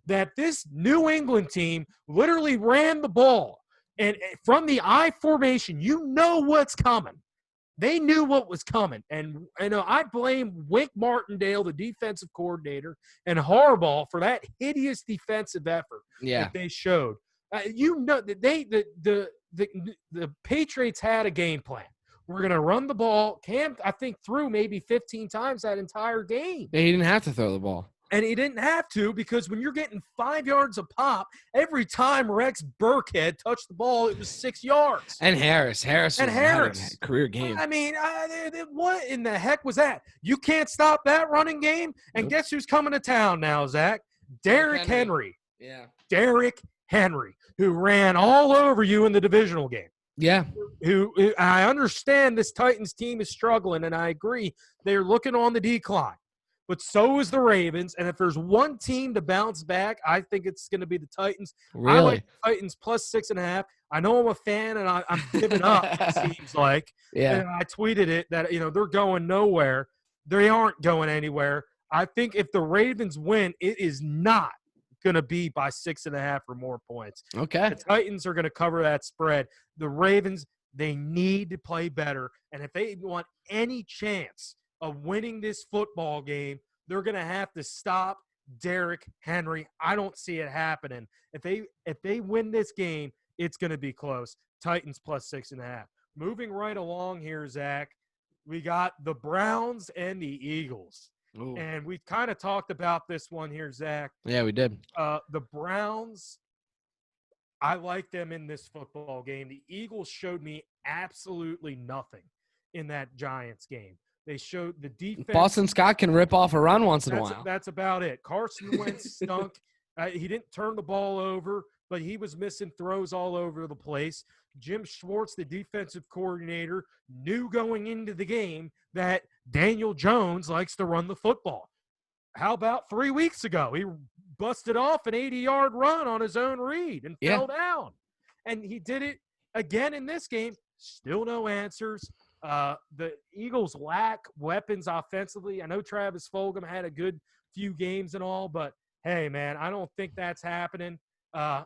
that this New England team literally ran the ball and from the I formation, what's coming. They knew what was coming. And I blame Wink Martindale, the defensive coordinator, and Harbaugh for that hideous defensive effort that they showed. The Patriots had a game plan. We're going to run the ball. Cam, I think, threw maybe 15 times that entire game. He didn't have to throw the ball. And he didn't have to, because when you're getting 5 yards a pop, every time Rex Burkhead touched the ball, it was 6 yards. And Harris was having a career game. I mean, what in the heck was that? You can't stop that running game? And guess who's coming to town now, Zach? Derrick Henry. Yeah. Derrick Henry, who ran all over you in the divisional game. Yeah. Who I understand this Titans team is struggling, and I agree. They're looking on the decline. But so is the Ravens, and if there's one team to bounce back, I think it's going to be the Titans. Really? I like the Titans plus 6.5. I know I'm a fan, and I'm giving up, it seems like. Yeah. And I tweeted it that, they're going nowhere. They aren't going anywhere. I think if the Ravens win, it is not going to be by 6.5 or more points. Okay. The Titans are going to cover that spread. The Ravens, they need to play better, and if they want any chance of winning this football game, they're going to have to stop Derrick Henry. I don't see it happening. If they win this game, it's going to be close. Titans plus 6.5. Moving right along here, Zach, we got the Browns and the Eagles. Ooh. And we kind of talked about this one here, Zach. Yeah, we did. The Browns, I like them in this football game. The Eagles showed me absolutely nothing in that Giants game. They showed the defense. Boston Scott can rip off a run once in a while. That's about it. Carson Wentz stunk. He didn't turn the ball over, but he was missing throws all over the place. Jim Schwartz, the defensive coordinator, knew going into the game that Daniel Jones likes to run the football. How about 3 weeks ago? He busted off an 80-yard run on his own read and fell down. And he did it again in this game. Still no answers. The Eagles lack weapons offensively. I know Travis Fulgham had a good few games and all, but hey, man, I don't think that's happening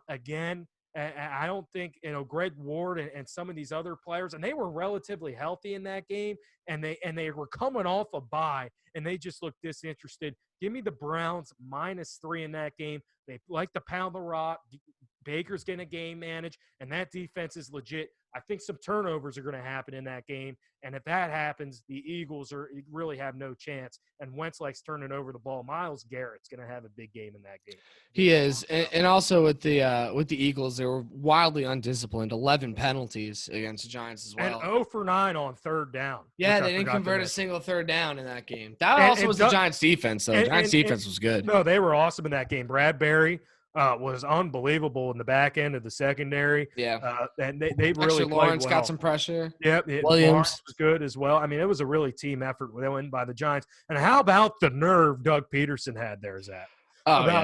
again. I don't think, Greg Ward and some of these other players, and they were relatively healthy in that game, and they were coming off a bye, and they just looked disinterested. Give me the Browns -3 in that game. They like to pound the rock. Baker's going to game manage, and that defense is legit. I think some turnovers are going to happen in that game, and if that happens, the Eagles really have no chance. And Wentz likes turning over the ball. Myles Garrett's going to have a big game in that game. He is, and also with the Eagles, they were wildly undisciplined. 11 penalties against the Giants as well. And 0 for 9 on third down. Yeah, they didn't convert a single third down in that game. That also was the Giants' defense, though. The Giants' defense was good. No, they were awesome in that game. Bradbury was unbelievable in the back end of the secondary. Yeah. And they really played Lawrence well. got some pressure. Yep. Williams was good as well. I mean, it was a really team effort win by the Giants. And how about the nerve Doug Peterson had there, Zach?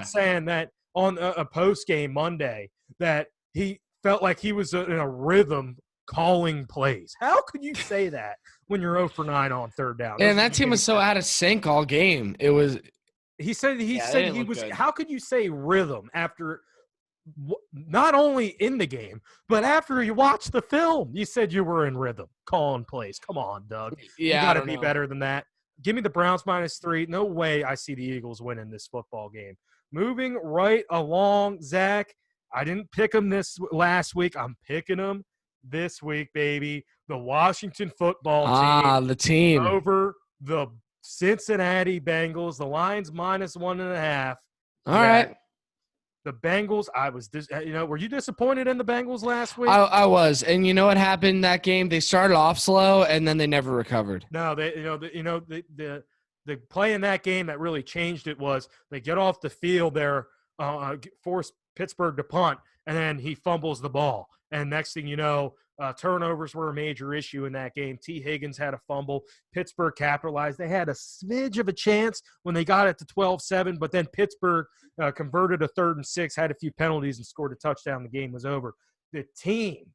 Saying that on a post-game Monday that he felt like he was in a rhythm calling plays. How could you say that when you're 0 for 9 on third down? And that team was so out of sync all game. It was – He said he was. Good. How could you say rhythm after not only in the game, but after you watched the film? You said you were in rhythm, calling plays. Come on, Doug. Yeah, you got to be better than that. Give me the Browns -3. No way I see the Eagles winning this football game. Moving right along, Zach. I didn't pick them this last week. I'm picking them this week, baby. The Washington football team. The team over the Cincinnati Bengals. The line's -1.5. All right. The Bengals, were you disappointed in the Bengals last week? I was. And you know what happened that game? They started off slow and then they never recovered. No, the play in that game that really changed it was they get off the field there, force Pittsburgh to punt, and then he fumbles the ball. And next thing you know, turnovers were a major issue in that game. T. Higgins had a fumble. Pittsburgh capitalized. They had a smidge of a chance when they got it to 12-7, but then Pittsburgh converted a 3rd and 6, had a few penalties, and scored a touchdown. The game was over. The team,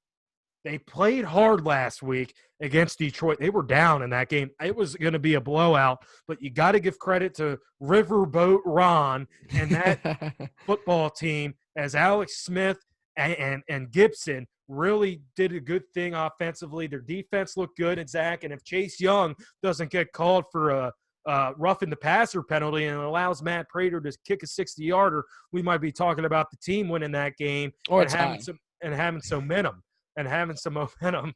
they played hard last week against Detroit. They were down in that game. It was going to be a blowout, but you got to give credit to Riverboat Ron and that football team as Alex Smith and Gibson really did a good thing offensively. Their defense looked good at Zach, and if Chase Young doesn't get called for a roughing the passer penalty and allows Matt Prater to kick a 60-yarder, we might be talking about the team winning that game Or and having some momentum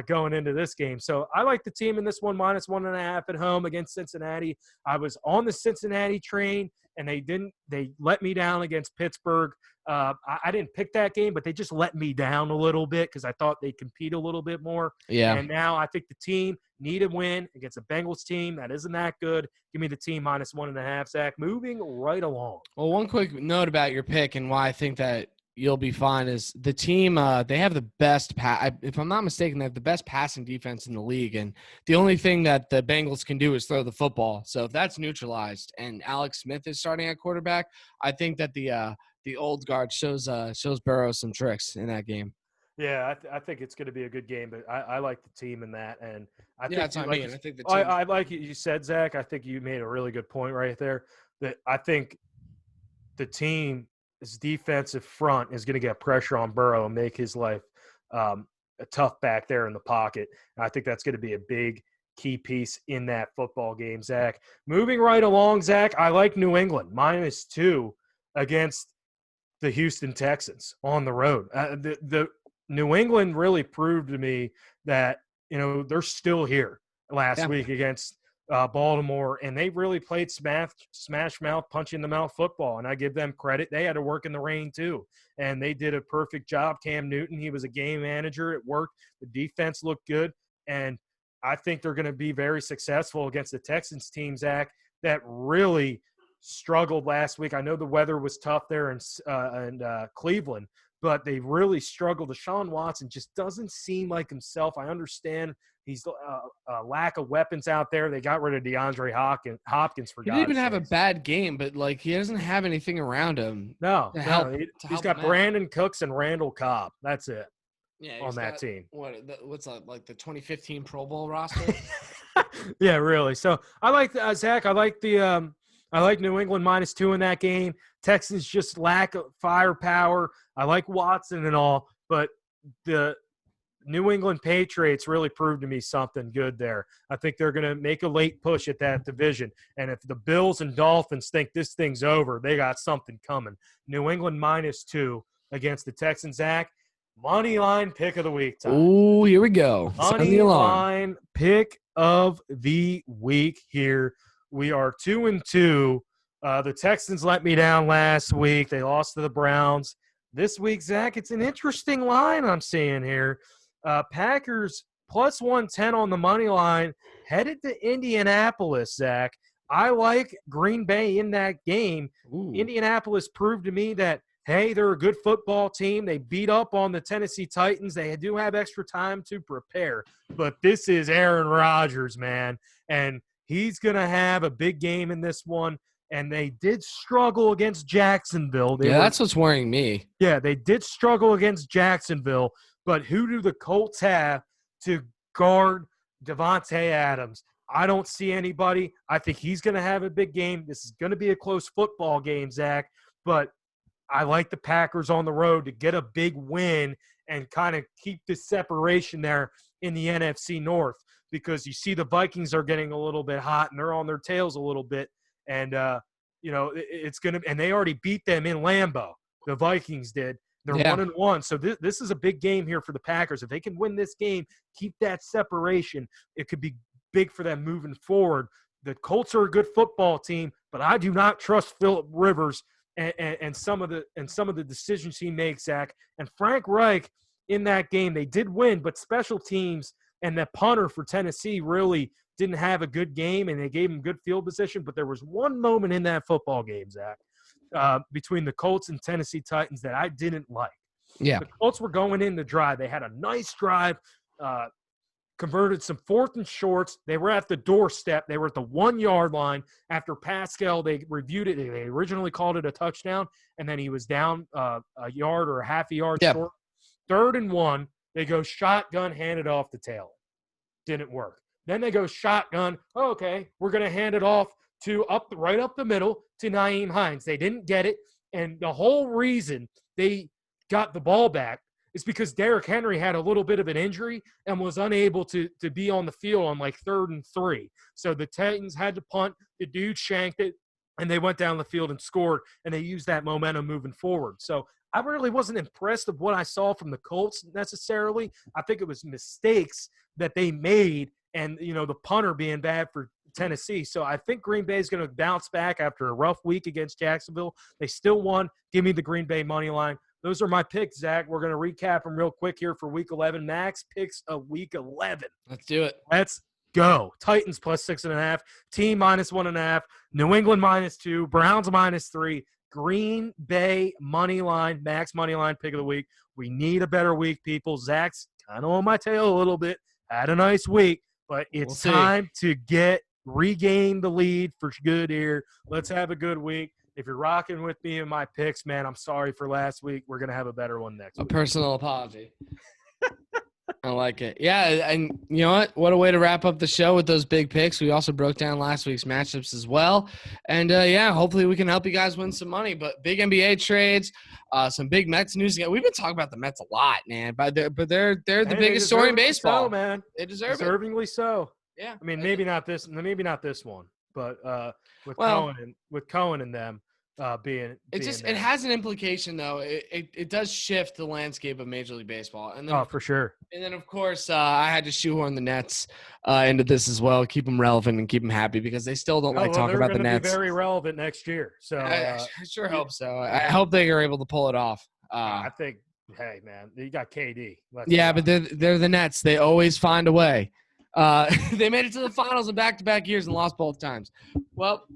going into this game. So I like the team in this one, -1.5 at home against Cincinnati. I was on the Cincinnati train, and they let me down against Pittsburgh. I didn't pick that game, but they just let me down a little bit because I thought they'd compete a little bit more. Yeah. And now I think the team need a win against a Bengals team that isn't that good. Give me the team -1.5, Zach. Moving right along. Well, one quick note about your pick and why I think that you'll be fine is the team, they have the best if I'm not mistaken, they have the best passing defense in the league, and the only thing that the Bengals can do is throw the football. So if that's neutralized and Alex Smith is starting at quarterback, I think that the old guard shows Burrow some tricks in that game. Yeah, I think it's going to be a good game, but I like the team in that, and I think that's what I mean. I think the team. I like you said, Zach. I think you made a really good point right there. That I think the team's defensive front is going to get pressure on Burrow and make his life tough back there in the pocket. And I think that's going to be a big key piece in that football game, Zach. Moving right along, Zach, I like New England -2 against the Houston Texans on the road. The New England really proved to me that, they're still here last week against Baltimore, and they really played smash mouth, punch in the mouth football, and I give them credit. They had to work in the rain too, and they did a perfect job. Cam Newton, he was a game manager. It worked. The defense looked good, and I think they're going to be very successful against the Texans team, Zach, that really struggled last week. I know the weather was tough there in Cleveland, but they really struggled. Deshaun Watson just doesn't seem like himself. I understand he's a lack of weapons out there. They got rid of DeAndre Hopkins for God's sake. He didn't even have a bad game, but he doesn't have anything around him. He's got Brandon Cooks and Randall Cobb. That's it. Yeah, on that team. What's like the 2015 Pro Bowl roster? Yeah, really. So I like Zach. I like New England -2 in that game. Texans just lack of firepower. I like Watson and all, but the New England Patriots really proved to me something good there. I think they're going to make a late push at that division. And if the Bills and Dolphins think this thing's over, they got something coming. New England -2 against the Texans, Zach. Money line pick of the week time. Oh, here we go. Money line pick of the week here. We are 2-2. The Texans let me down last week. They lost to the Browns. This week, Zach, it's an interesting line I'm seeing here. Packers +110 on the money line, headed to Indianapolis, Zach. I like Green Bay in that game. Ooh. Indianapolis proved to me that, hey, they're a good football team. They beat up on the Tennessee Titans. They do have extra time to prepare. But this is Aaron Rodgers, man. And he's going to have a big game in this one. And they did struggle against Jacksonville. That's what's worrying me. Yeah, they did struggle against Jacksonville. But who do the Colts have to guard Devontae Adams? I don't see anybody. I think he's going to have a big game. This is going to be a close football game, Zach. But I like the Packers on the road to get a big win and kind of keep the separation there in the NFC North, because you see the Vikings are getting a little bit hot and they're on their tails a little bit. And, it's going to – and they already beat them in Lambeau. The Vikings did. They're 1-1. So this is a big game here for the Packers. If they can win this game, keep that separation, it could be big for them moving forward. The Colts are a good football team, but I do not trust Phillip Rivers and some of the decisions he makes, Zach. And Frank Reich in that game, they did win, but special teams and the punter for Tennessee really didn't have a good game, and they gave him good field position. But there was one moment in that football game, Zach, between the Colts and Tennessee Titans that I didn't like. Yeah. The Colts were going in the drive. They had a nice drive, converted some 4th and shorts. They were at the doorstep. They were at the 1-yard line. After Pascal, they reviewed it. They originally called it a touchdown, and then he was down a yard or a half a yard short. 3rd and 1, they go shotgun, hand it off the tail. Didn't work. Then they go shotgun. Okay, we're going to hand it off to right up the middle to Nyheim Hines. They didn't get it, and the whole reason they got the ball back is because Derrick Henry had a little bit of an injury and was unable to be on the field on like 3rd and 3. So the Titans had to punt. The dude shanked it, and they went down the field and scored, and they used that momentum moving forward. So I really wasn't impressed with what I saw from the Colts necessarily. I think it was mistakes that they made and, the punter being bad for Tennessee. So I think Green Bay is going to bounce back after a rough week against Jacksonville. They still won. Give me the Green Bay money line. Those are my picks, Zach. We're going to recap them real quick here for Week 11. Max picks of Week 11. Let's do it. Let's go. Titans plus 6.5. Team minus 1.5. New England minus 2. Browns minus 3. Green Bay money line. Max money line pick of the week. We need a better week, people. Zach's kind of on my tail a little bit. Had a nice week, but it's time to regain the lead for good here. Let's have a good week. If you're rocking with me in my picks, man, I'm sorry for last week. We're going to have a better one next week. A personal apology. I like it. Yeah, and you know what? What a way to wrap up the show with those big picks. We also broke down last week's matchups as well. And, hopefully we can help you guys win some money. But big NBA trades, some big Mets news. We've been talking about the Mets a lot, man. But they're the biggest story in baseball. So, man. They deserve it. Deservingly so. Yeah. I mean, maybe not this one, but with Cohen and them being it has an implication though. It does shift the landscape of Major League Baseball. And then for sure. And then of course I had to shoehorn the Nets into this as well, keep them relevant and keep them happy because they still don't like talking about the Nets. Be very relevant next year. So I sure hope so. I hope they are able to pull it off. I think. Hey man, you got KD. But they're the Nets. They always find a way. They made it to the finals in back-to-back years and lost both times. Well,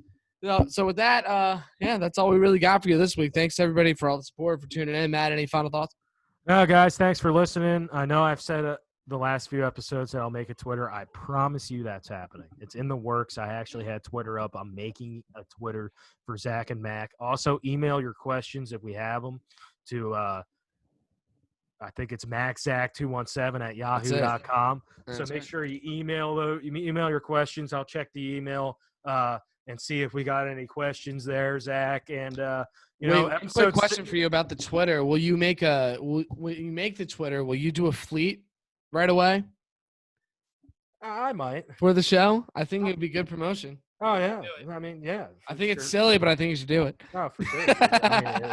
so with that, that's all we really got for you this week. Thanks everybody for all the support, for tuning in. Matt, any final thoughts? No, guys, thanks for listening. I know I've said the last few episodes that I'll make a Twitter. I promise you that's happening. It's in the works. I actually had Twitter up. I'm making a Twitter for Zach and Mac. Also, email your questions if we have them to I think it's maxzack217@yahoo.com. So make sure you email your questions. I'll check the email and see if we got any questions there, Zach. And quick question for you about the Twitter. Will you make the Twitter? Will you do a fleet right away? I might for the show. I think it'd be good promotion. Oh yeah, I mean I think it's silly, but I think you should do it. Oh, for sure. I mean,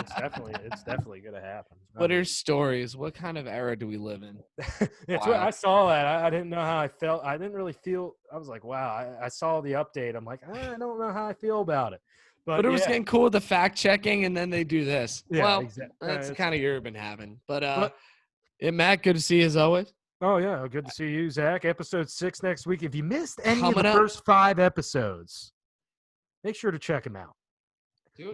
it's definitely gonna happen. Twitter stories. What kind of era do we live in? I saw that. I didn't know how I felt. I didn't really feel. I was like, wow. I saw the update. I'm like, I don't know how I feel about it. But it was getting cool with the fact checking, and then they do this. Yeah, well, exactly. That's the kind of year we've been having. But Matt, good to see you as always. Oh, yeah. Good to see you, Zach. Episode 6 next week. If you missed any of the first 5 episodes, make sure to check them out.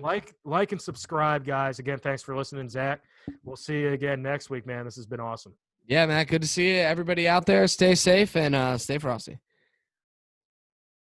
Like and subscribe, guys. Again, thanks for listening, Zach. We'll see you again next week, man. This has been awesome. Yeah, Matt. Good to see you. Everybody out there, stay safe and stay frosty.